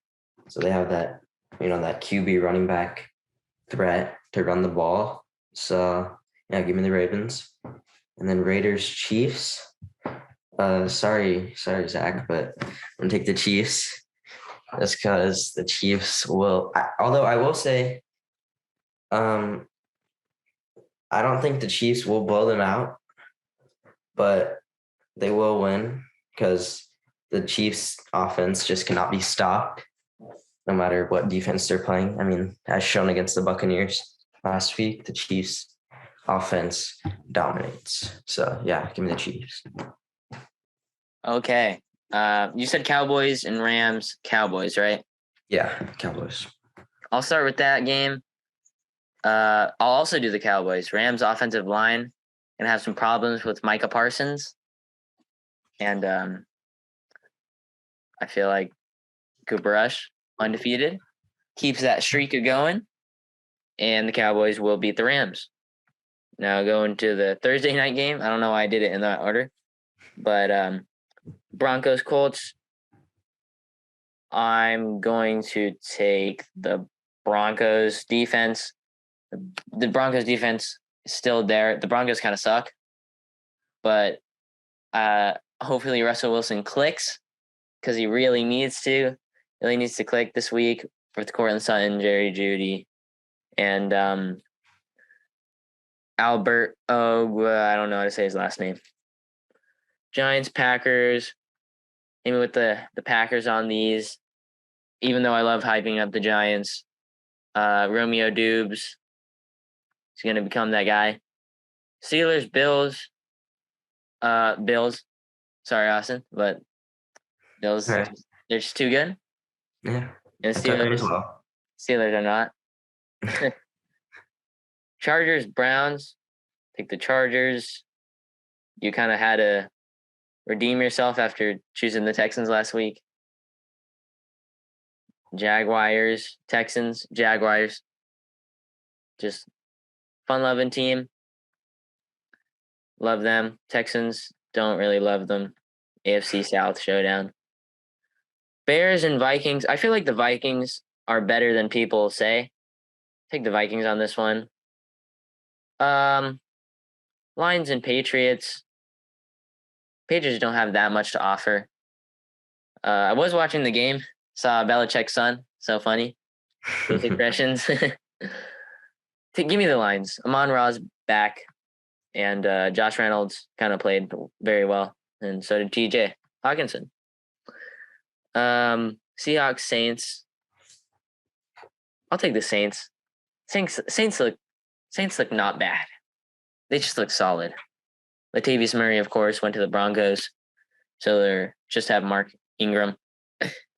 So they have that, that QB running back threat to run the ball. So, yeah, give me the Ravens. And then Raiders, Chiefs. Sorry, Zach, but I'm going to take the Chiefs. Just because the Chiefs will, although I will say, I don't think the Chiefs will blow them out, but they will win because the Chiefs offense just cannot be stopped no matter what defense they're playing. I mean, as shown against the Buccaneers last week, the Chiefs offense dominates. So, yeah, give me the Chiefs. Okay. You said Cowboys and Rams. Cowboys, right? Yeah, Cowboys. I'll start with that game. I'll also do the Cowboys. Rams offensive line gonna have some problems with Micah Parsons, and I feel like Cooper Rush, undefeated, keeps that streak going, and the Cowboys will beat the Rams. Now going to the Thursday night game. I don't know why I did it in that order, but Broncos, Colts. I'm going to take the Broncos defense. The Broncos defense is still there. The Broncos kind of suck, but hopefully Russell Wilson clicks because he really needs to. Really needs to click this week with Cortland Sutton, Jerry Jeudy, and Albert. I don't know how to say his last name. Giants, Packers. Maybe with the Packers on these, even though I love hyping up the Giants. Romeo Dubes is going to become that guy. Steelers, Bills. Bills. Sorry, Austin, but Bills, Right. They're just too good. Yeah. And Steelers are not. Chargers, Browns. Take the Chargers. You kind of had to redeem yourself after choosing the Texans last week. Jaguars, Texans, Jaguars. Just fun-loving team. Love them. Texans, don't really love them. AFC South showdown. Bears and Vikings. I feel like the Vikings are better than people say. Take the Vikings on this one. Lions and Patriots. Patriots don't have that much to offer. I was watching the game. Saw Belichick's son. So funny. Those expressions. Give me the Lions. Amon-Ra's back. And Josh Reynolds kind of played very well. And so did TJ Hawkinson. Seahawks, Saints. I'll take the Saints. Saints look not bad. They just look solid. Latavius Murray, of course, went to the Broncos. So they're just have Mark Ingram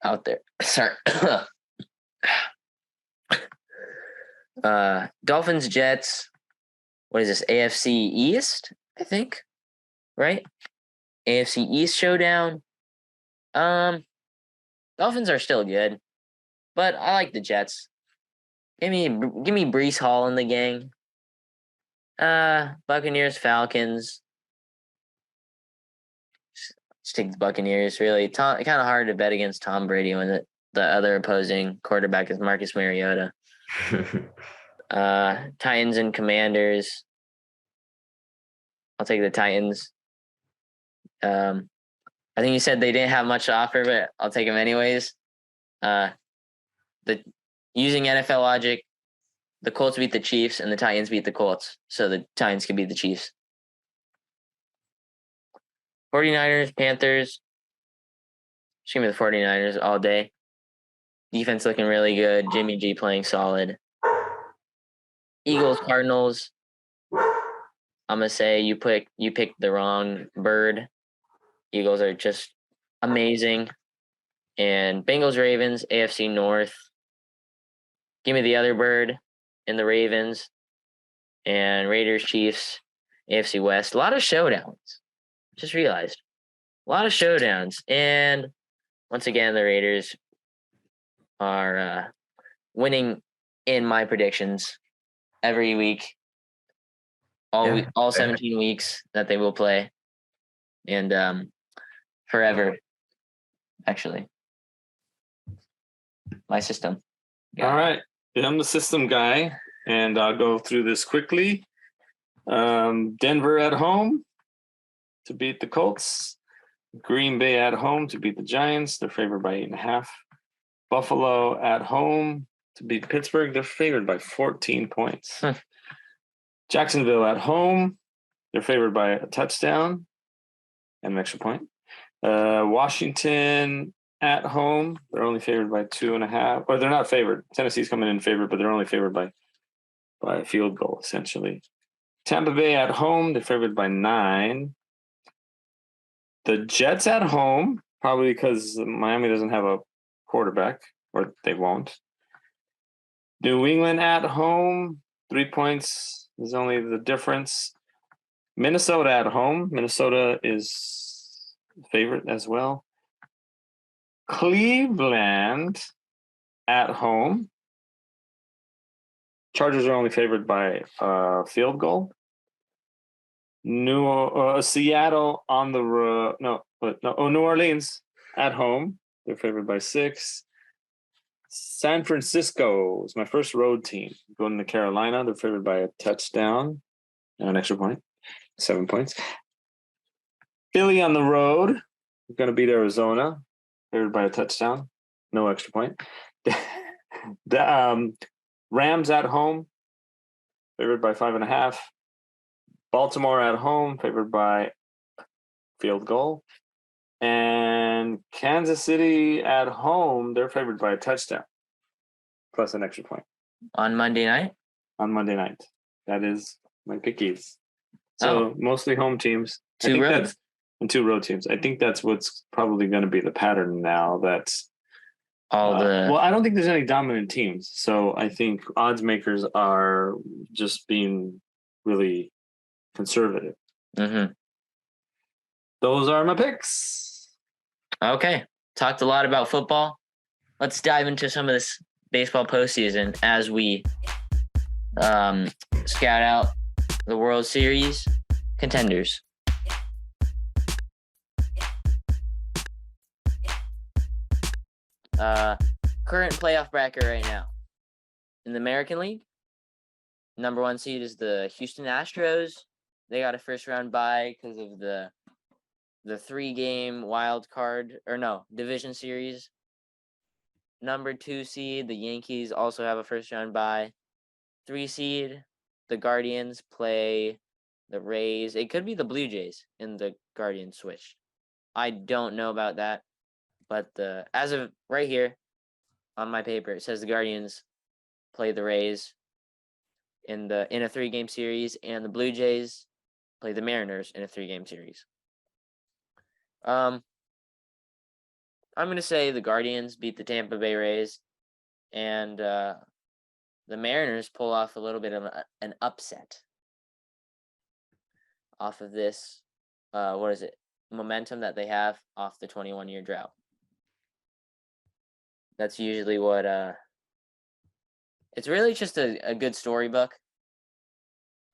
out there. Sorry. Dolphins, Jets. What is this? AFC East, I think. Right? AFC East showdown. Dolphins are still good, but I like the Jets. Give me Breece Hall in the gang. Buccaneers, Falcons. Just take the Buccaneers. Really, kind of hard to bet against Tom Brady when the other opposing quarterback is Marcus Mariota. Titans and Commanders. I'll take the Titans. I think you said they didn't have much to offer, but I'll take them anyways. Using NFL logic, the Colts beat the Chiefs and the Titans beat the Colts, so the Titans can beat the Chiefs. 49ers, Panthers. Just give me the 49ers all day. Defense looking really good. Jimmy G playing solid. Eagles, Cardinals. I'm going to say you picked the wrong bird. Eagles are just amazing. And Bengals, Ravens, AFC North. Give me the other bird in the Ravens. And Raiders, Chiefs, AFC West. A lot of showdowns. Just realized. A lot of showdowns. And once again, the Raiders are winning in my predictions every week. All 17 weeks that they will play. And forever, actually. My system. All right. I'm the system guy, and I'll go through this quickly. Denver at home to beat the Colts. Green Bay at home to beat the Giants. They're favored by 8.5. Buffalo at home to beat Pittsburgh. They're favored by 14 points. Jacksonville at home. They're favored by a touchdown and an extra point. Washington at home. They're only favored by 2.5. Or they're not favored. Tennessee's coming in favored, but they're only favored by a field goal, essentially. Tampa Bay at home. They're favored by 9. The Jets at home, probably because Miami doesn't have a quarterback, or they won't. New England at home, 3 points is only the difference. Minnesota at home. Minnesota is favorite as well. Cleveland at home. Chargers are only favored by a field goal. Seattle on the road. New Orleans at home. They're favored by 6. San Francisco is my first road team. Going to Carolina. They're favored by a touchdown and an extra point. 7 points. Philly on the road. They're going to beat Arizona. Favored by a touchdown. No extra point. The Rams at home. Favored by 5.5. Baltimore at home, favored by field goal. And Kansas City at home, they're favored by a touchdown plus an extra point. On Monday night? On Monday night. That is my pickies. So mostly home teams. 2 road. And 2 road teams. I think that's what's probably going to be the pattern now. That's well, I don't think there's any dominant teams. So I think odds makers are just being really conservative. Mm-hmm. Those are my picks. Okay. Talked a lot about football. let's dive into some of this baseball postseason as we scout out the World Series contenders. Current playoff bracket right now. In the American League, number 1 seed is the Houston Astros. They got a first round bye because of the 3-game division series. Number 2 seed, the Yankees also have a first round bye. 3 seed, the Guardians play the Rays. It could be the Blue Jays and the Guardians switched. I don't know about that, but as of right here on my paper, it says the Guardians play the Rays in a 3-game series, and the Blue Jays play the Mariners in a 3-game series. I'm gonna say the Guardians beat the Tampa Bay Rays, and the Mariners pull off a little bit of an upset off of this. Momentum that they have off the 21-year drought. That's usually what. It's really just a good storybook.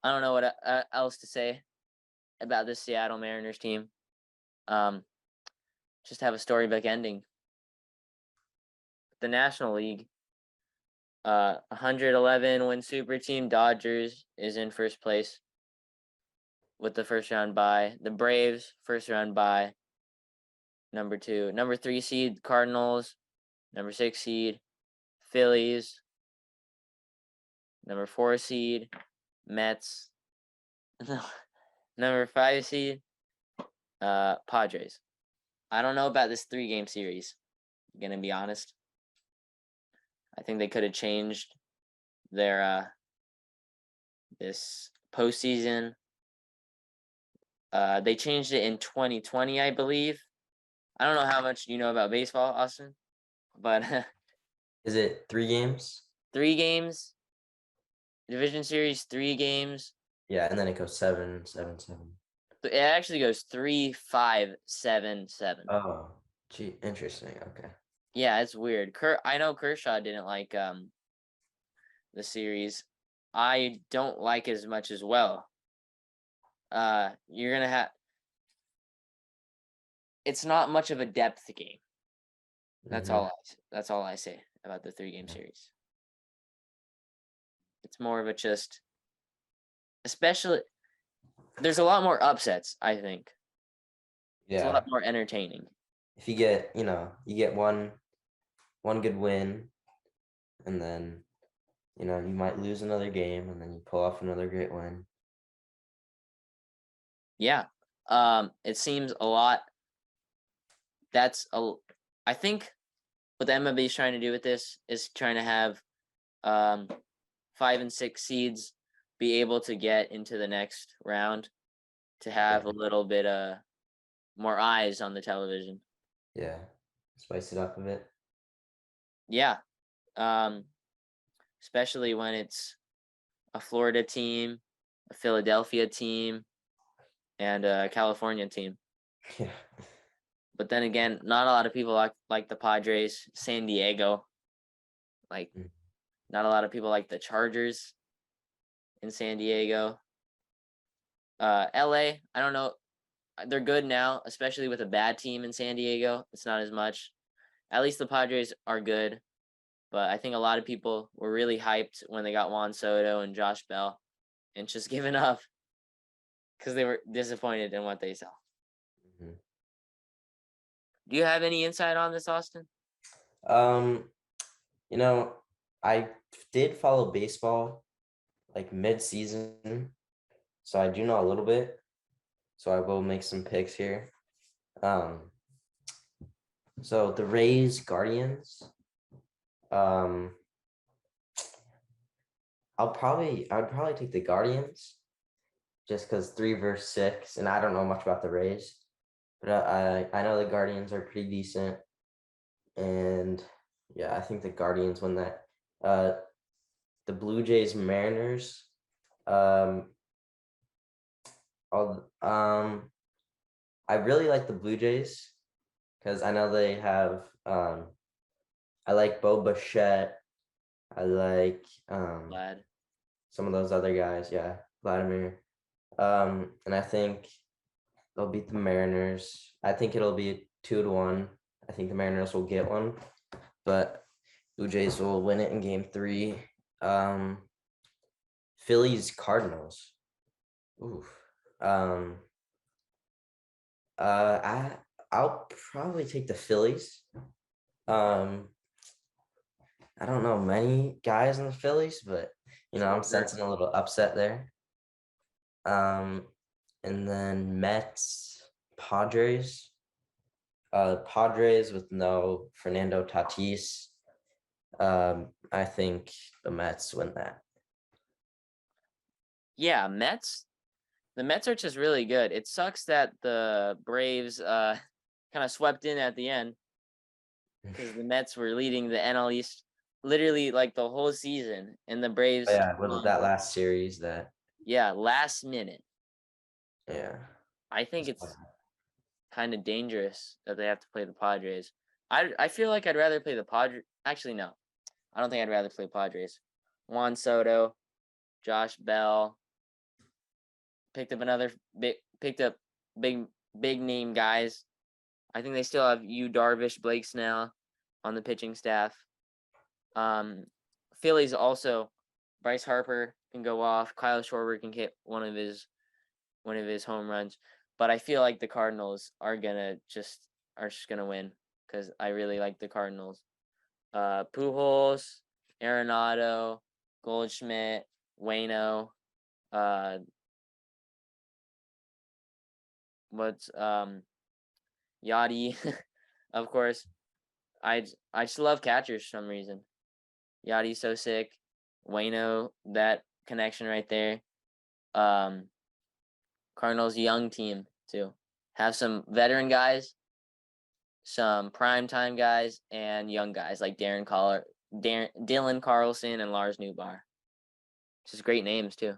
I don't know what else to say about this Seattle Mariners team. Just have a storybook ending. The National League, 111 win super team Dodgers is in first place with the first round bye. The Braves first round bye. Number 2, number 3 seed Cardinals, number 6 seed Phillies, number 4 seed Mets, number 5 seed Padres. I don't know about this 3-game series. I'm gonna be honest. I think they could have changed their this postseason. They changed it in 2020, I believe. I don't know how much you know about baseball, Austin, but Is it 3 games? 3 games, division series, 3 games. Yeah, and then it goes 7, 7, 7. It actually goes 3, 5, 7, 7. Oh, gee, interesting. Okay. Yeah, it's weird. I know Kershaw didn't like the series. I don't like as much as well. You're gonna have. It's not much of a depth game. That's all. That's all I say about the 3-game series. It's more of a just, especially. There's a lot more upsets, I think. It's a lot more entertaining. If you get, you get one good win, and then, you might lose another game, and then you pull off another great win. Yeah. It seems a lot. I think what the MLB is trying to do with this is trying to have 5 and 6 seeds be able to get into the next round to have a little bit more eyes on the television. Yeah. Spice it up a bit. Yeah. Especially when it's a Florida team, a Philadelphia team, and a California team. Yeah. But then again, not a lot of people like the Padres, San Diego. Not a lot of people like the Chargers in San Diego. LA, I don't know. They're good now, especially with a bad team in San Diego. It's not as much. At least the Padres are good. But I think a lot of people were really hyped when they got Juan Soto and Josh Bell and just given up because they were disappointed in what they saw. Mm-hmm. Do you have any insight on this, Austin? I did follow baseball like mid-season, so I do know a little bit. So I will make some picks here. So the Rays, Guardians. I would probably take the Guardians, just because 3 versus 6, and I don't know much about the Rays, but I know the Guardians are pretty decent, and yeah, I think the Guardians win that. The Blue Jays, Mariners. I really like the Blue Jays because I know they have I like Bo Bichette. I like Glad. some of those other guys. Yeah, Vladimir. And I think they'll beat the Mariners. I think it'll be 2-1. I think the Mariners will get one, but Blue Jays will win it in game 3. Phillies Cardinals. Oof. I'll probably take the Phillies. I don't know many guys in the Phillies, but I'm sensing a little upset there. And then Mets, Padres. Padres with no Fernando Tatis. I think the Mets win that. Yeah, Mets. The Mets are just really good. It sucks that the Braves kind of swept in at the end because the Mets were leading the NL East literally like the whole season, and the Braves. Yeah, with that last series, that Yeah, last minute. yeah. I think it's kind of dangerous that they have to play the Padres. I feel like I'd rather play the Padres. Actually, no, I don't think I'd rather play Padres. Juan Soto, Josh Bell. Picked up big name guys. I think they still have Darvish, Blake Snell on the pitching staff. Phillies also, Bryce Harper can go off. Kyle Schwarber can hit one of his home runs. But I feel like the Cardinals are just gonna win because I really like the Cardinals. Pujols, Arenado, Goldschmidt, Waino, what's Yachty, of course. I just love catchers for some reason. Yachty's so sick. Waino, that connection right there. Cardinals young team too. Have some veteran guys, some primetime guys, and young guys like Dylan Carlson and Lars Nootbaar. Just great names too.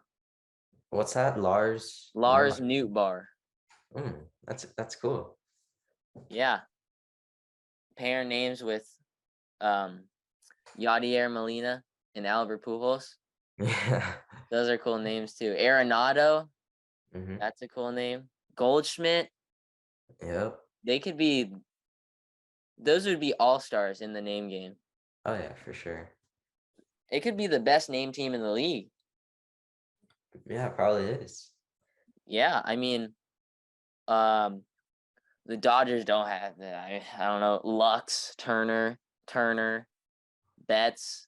What's that? Lars Nootbaar. That's cool. Yeah. Pair names with Yadier Molina and Albert Pujols. Yeah. Those are cool names too. Arenado, Mm-hmm. that's a cool name. Goldschmidt. Yep. Those would be all-stars in the name game. Oh yeah, for sure. It could be the best name team in the league. Yeah, it probably is. Yeah, I mean, the Dodgers don't have that. I don't know. Lux, Turner, Betts,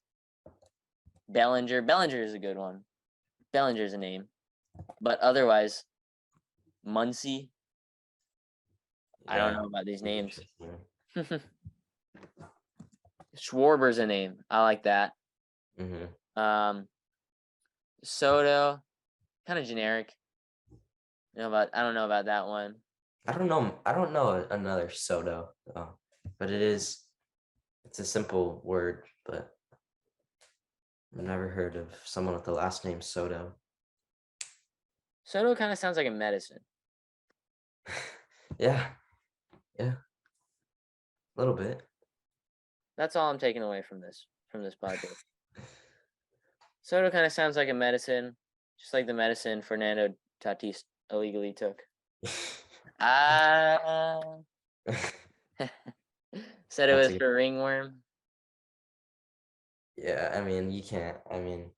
Bellinger. Bellinger is a good one. Bellinger's a name. But otherwise, Muncy. I don't know about these names. Schwarber's a name. I like that. Mm-hmm. Soto, kind of generic. I don't know about that one. I don't know another Soto, but it's a simple word, but I've never heard of someone with the last name Soto. Soto kind of sounds like a medicine. Yeah. A little bit. That's all I'm taking away from this podcast. Soto kind of sounds like a medicine, just like the medicine Fernando Tatis illegally took. Said it was for ringworm. Yeah, I mean, you can't. I mean,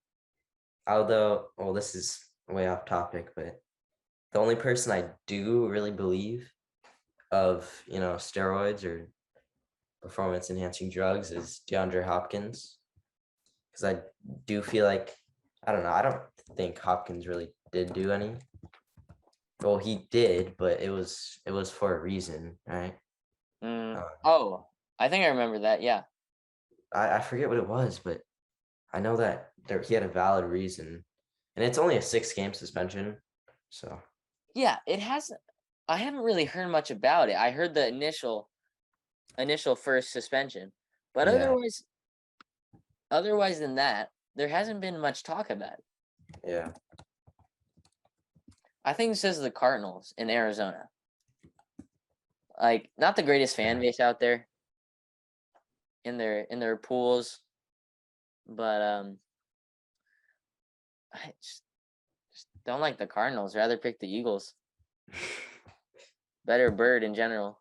although, well, this is way off topic, but the only person I do really believe of, steroids or performance enhancing drugs is DeAndre Hopkins. Because I do feel like, I don't know, I don't think Hopkins really did do any. Well, he did, but it was for a reason, right? I think I remember that. Yeah. I forget what it was, but I know that he had a valid reason, and it's only a 6-game suspension. So yeah, it hasn't. I haven't really heard much about it. I heard the initial first suspension, but yeah. otherwise than that, there hasn't been much talk about it. Yeah. I think this is the Cardinals in Arizona. Like, not the greatest fan base out there. in their pools, but I just don't like the Cardinals. Rather pick the Eagles. Better bird in general.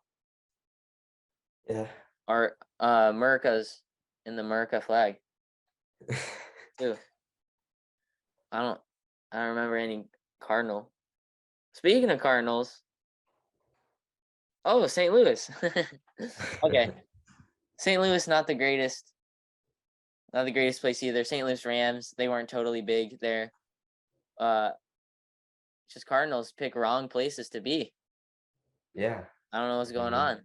Yeah. Or Merca's in the Merca flag too. I don't remember any Cardinal. Speaking of Cardinals, oh, St. Louis. Okay. St. Louis, not the greatest place either. St. Louis Rams, they weren't totally big there. Just Cardinals pick wrong places to be. Yeah. I don't know what's going on.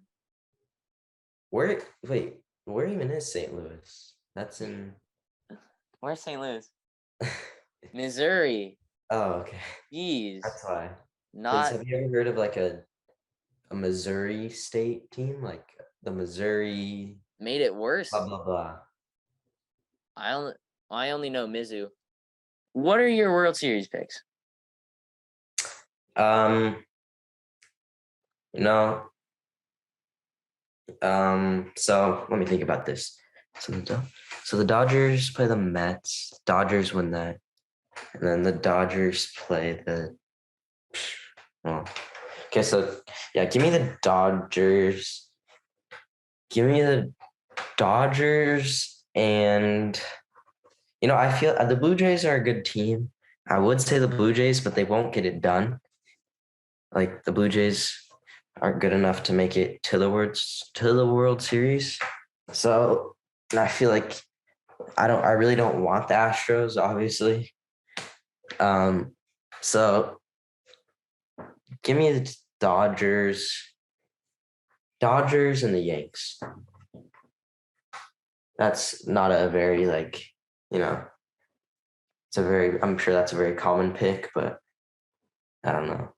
Where even is St. Louis? That's in Where's St. Louis? Missouri. Oh, okay. Jeez. That's why. Not Have you ever heard of like a Missouri state team? Like the Missouri made it worse. blah blah blah. I only know Mizzou. What are your World Series picks? You know, so let me think about this. So the Dodgers play the Mets. Dodgers win that. And then the Dodgers play the well. Okay, so yeah, give me the Dodgers. Give me the Dodgers, and I feel the Blue Jays are a good team. I would say the Blue Jays, but they won't get it done. Like the Blue Jays aren't good enough to make it to the World Series. So I feel like I really don't want the Astros, obviously. So give me the Dodgers and the Yanks. That's not a very I'm sure that's a very common pick, but I don't know.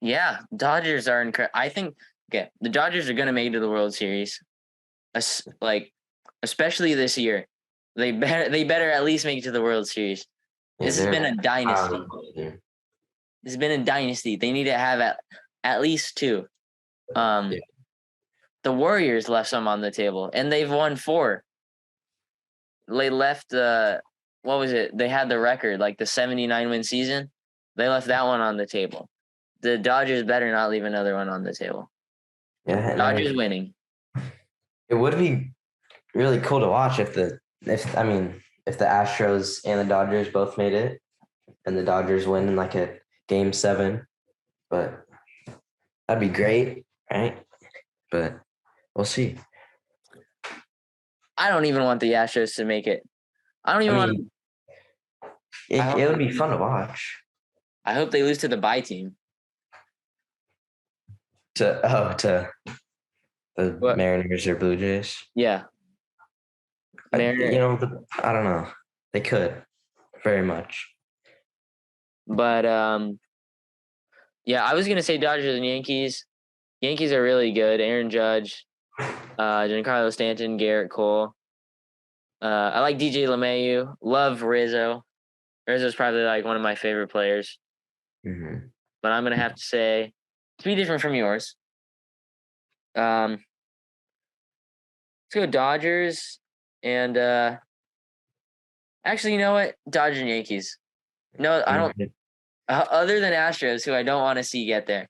Yeah, Dodgers are incredible. I think the Dodgers are going to make it to the World Series. Especially this year. They better at least make it to the World Series. This has been a dynasty. This has been a dynasty. They need to have at least two. The Warriors left some on the table, and they've won 4. They left what was it? They had the record, like the 79-win season. They left that one on the table. The Dodgers better not leave another one on the table. Yeah, Dodgers winning. It would be really cool to watch if the Astros and the Dodgers both made it, and the Dodgers win in like a Game 7. But that'd be great, right? But we'll see. I don't even want the Astros to make it. I don't even want. It would be fun to watch. I hope they lose to the bye team. To the Mariners or Blue Jays. Yeah. I don't know. They could very much. But yeah, I was gonna say Dodgers and Yankees. Yankees are really good. Aaron Judge, Giancarlo Stanton, Garrett Cole. I like DJ LeMahieu. Love Rizzo. Rizzo's probably like one of my favorite players. Mm-hmm. But I'm gonna have to say to be different from yours. Let's go Dodgers and actually, you know what? Dodgers and Yankees. No, I don't. Other than Astros, who I don't want to see get there.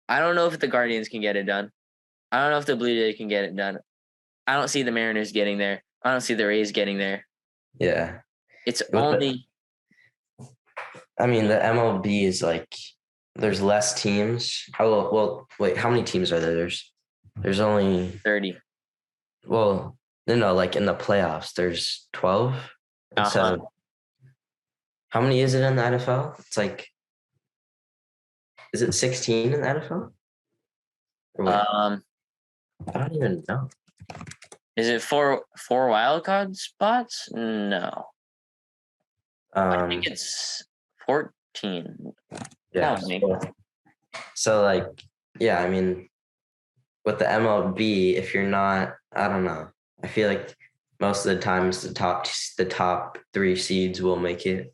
I don't know if the Guardians can get it done. I don't know if the Blue Jays can get it done. I don't see the Mariners getting there. I don't see the Rays getting there. Yeah. It's only. The MLB is like there's less teams. Well, wait, how many teams are there? There's only 30. Well, no, like in the playoffs, there's 12 instead of. How many is it in the NFL? It's like, is it 16 in the NFL? I don't even know. Is it four wild card spots? No. I think it's 14. Yeah. So with the MLB, if you're not, I don't know. I feel like most of the times the top 3 seeds will make it.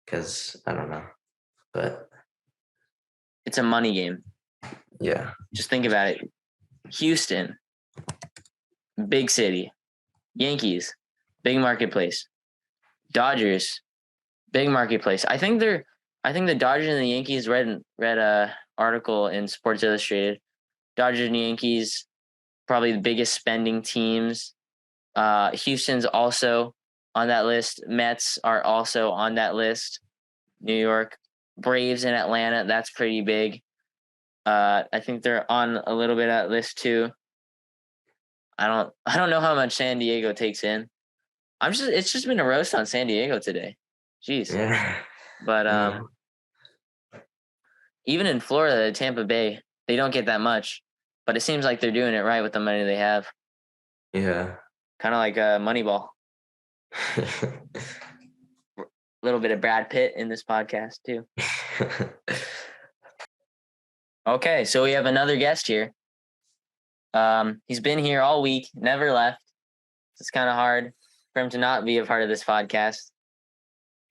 Because I don't know, but it's a money game. Yeah. Just think about it. Houston, big city. Yankees, big marketplace. Dodgers, big marketplace. I think the Dodgers and the Yankees read a article in Sports Illustrated. Dodgers and Yankees, probably the biggest spending teams. Houston's also on that list. Mets are also on that list. New York, Braves in Atlanta, that's pretty big. I think they're on a little bit of that list too. I don't know how much San Diego takes in. It's just been a roast on San Diego today. Jeez. Yeah. But even in Florida, Tampa Bay, they don't get that much, but it seems like they're doing it right with the money they have. Yeah. Kind of like Moneyball. A little bit of Brad Pitt in this podcast too. Okay, so we have another guest here. He's been here all week, never left. It's kind of hard for him to not be a part of this podcast.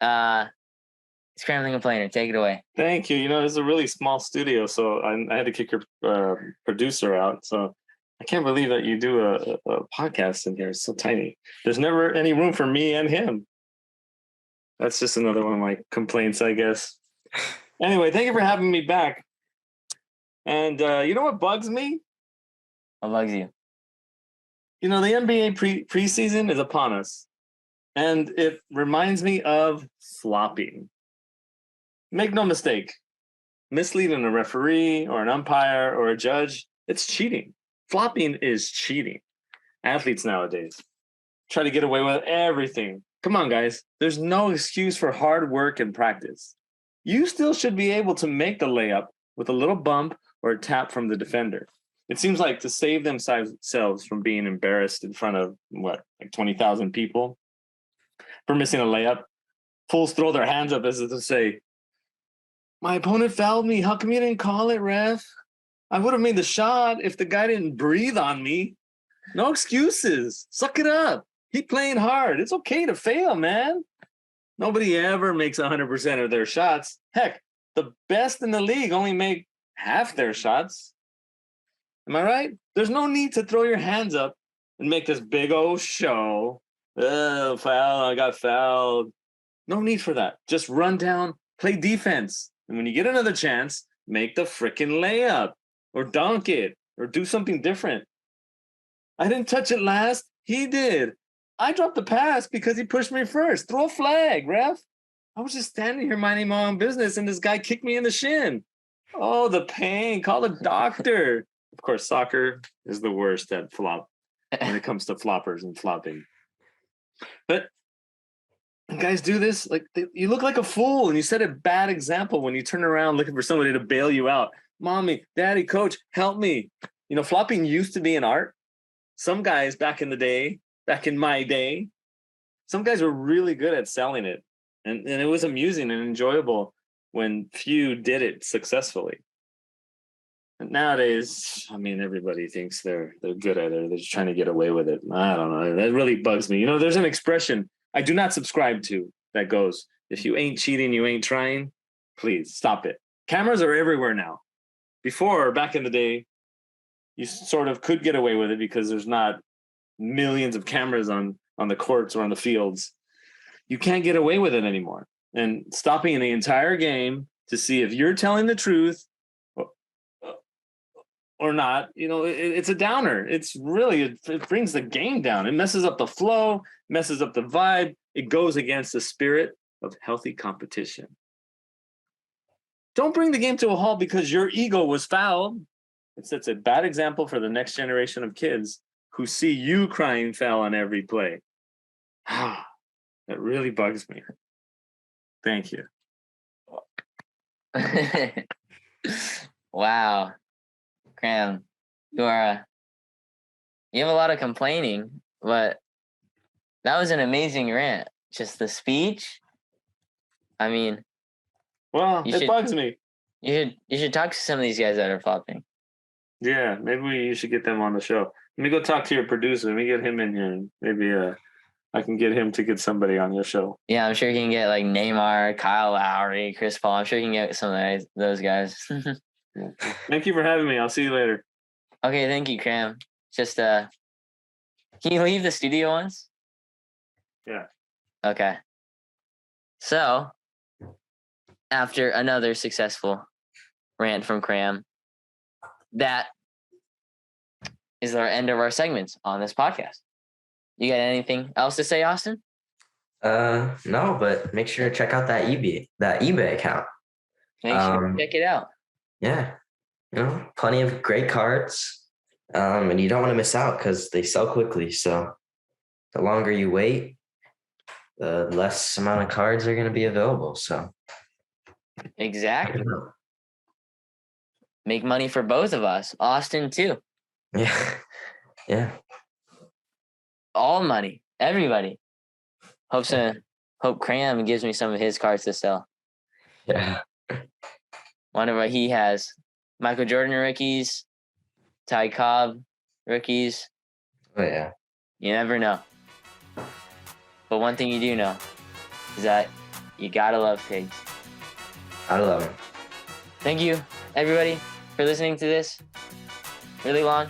It's Kram the Complainer. Take it away. Thank you. It's a really small studio, so I had to kick your producer out. So I can't believe that you do a podcast in here. It's so tiny. There's never any room for me and him. That's just another one of my complaints, I guess. Anyway, thank you for having me back. And you know what bugs me? What bugs you? The NBA preseason is upon us. And it reminds me of flopping. Make no mistake. Misleading a referee or an umpire or a judge, it's cheating. Flopping is cheating. Athletes nowadays try to get away with everything. Come on, guys. There's no excuse for hard work and practice. You still should be able to make the layup with a little bump or a tap from the defender. It seems like to save themselves from being embarrassed in front of, 20,000 people for missing a layup, fools throw their hands up as if to say, my opponent fouled me. How come you didn't call it, ref? I would have made the shot if the guy didn't breathe on me. No excuses. Suck it up. Keep playing hard. It's okay to fail, man. Nobody ever makes 100% of their shots. Heck, the best in the league only make half their shots. Am I right? There's no need to throw your hands up and make this big old show. Oh, foul, I got fouled. No need for that. Just run down, play defense. And when you get another chance, make the frickin' layup or dunk it or do something different. I didn't touch it last. He did. I dropped the pass because he pushed me first. Throw a flag, ref. I was just standing here minding my own business and this guy kicked me in the shin. Oh, the pain. Call the doctor. Of course, soccer is the worst at flop when it comes to floppers and flopping. But guys do this, you look like a fool and you set a bad example when you turn around looking for somebody to bail you out. Mommy, daddy, coach, help me. Flopping used to be an art. Some guys back in my day, some guys were really good at selling it. And it was amusing and enjoyable when few did it successfully. And nowadays, everybody thinks they're good at it. They're just trying to get away with it. I don't know. That really bugs me. There's an expression I do not subscribe to that goes, if you ain't cheating, you ain't trying. Please stop it. Cameras are everywhere now. Before, back in the day, you sort of could get away with it because there's not millions of cameras on the courts or on the fields. You can't get away with it anymore. And stopping the entire game to see if you're telling the truth or not, it's a downer. It's really, it brings the game down. It messes up the flow, messes up the vibe. It goes against the spirit of healthy competition. Don't bring the game to a halt because your ego was fouled. It sets a bad example for the next generation of kids who see you crying foul on every play. That really bugs me. Thank you. Wow. Kram, you have a lot of complaining, but that was an amazing rant. Just the speech. Well, it bugs me. You should talk to some of these guys that are flopping. Yeah, maybe you should get them on the show. Let me go talk to your producer. Let me get him in here, and maybe I can get him to get somebody on your show. Yeah, I'm sure he can get like Neymar, Kyle Lowry, Chris Paul. I'm sure he can get some of those guys. Thank you for having me. I'll see you later. Okay, thank you, Kram. Just Can you leave the studio once? Yeah. Okay. So, after another successful rant from Kram, that is our end of our segments on this podcast. You got anything else to say, Austin? No, but make sure to check out that eBay account. Make sure to check it out. Yeah, plenty of great cards. And you don't want to miss out because they sell quickly. So the longer you wait, the less amount of cards are going to be available. So Exactly. Make money for both of us. Austin too. Yeah. Yeah. All money. Everybody. Hope Kram gives me some of his cards to sell. Yeah. Wonder what he has. Michael Jordan rookies, Ty Cobb rookies. Oh yeah. You never know. But one thing you do know is that you gotta love pigs. I love them. Thank you, everybody, for listening to this. Really long.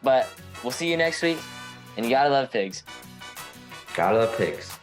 But we'll see you next week. And you gotta love pigs. Gotta love pigs.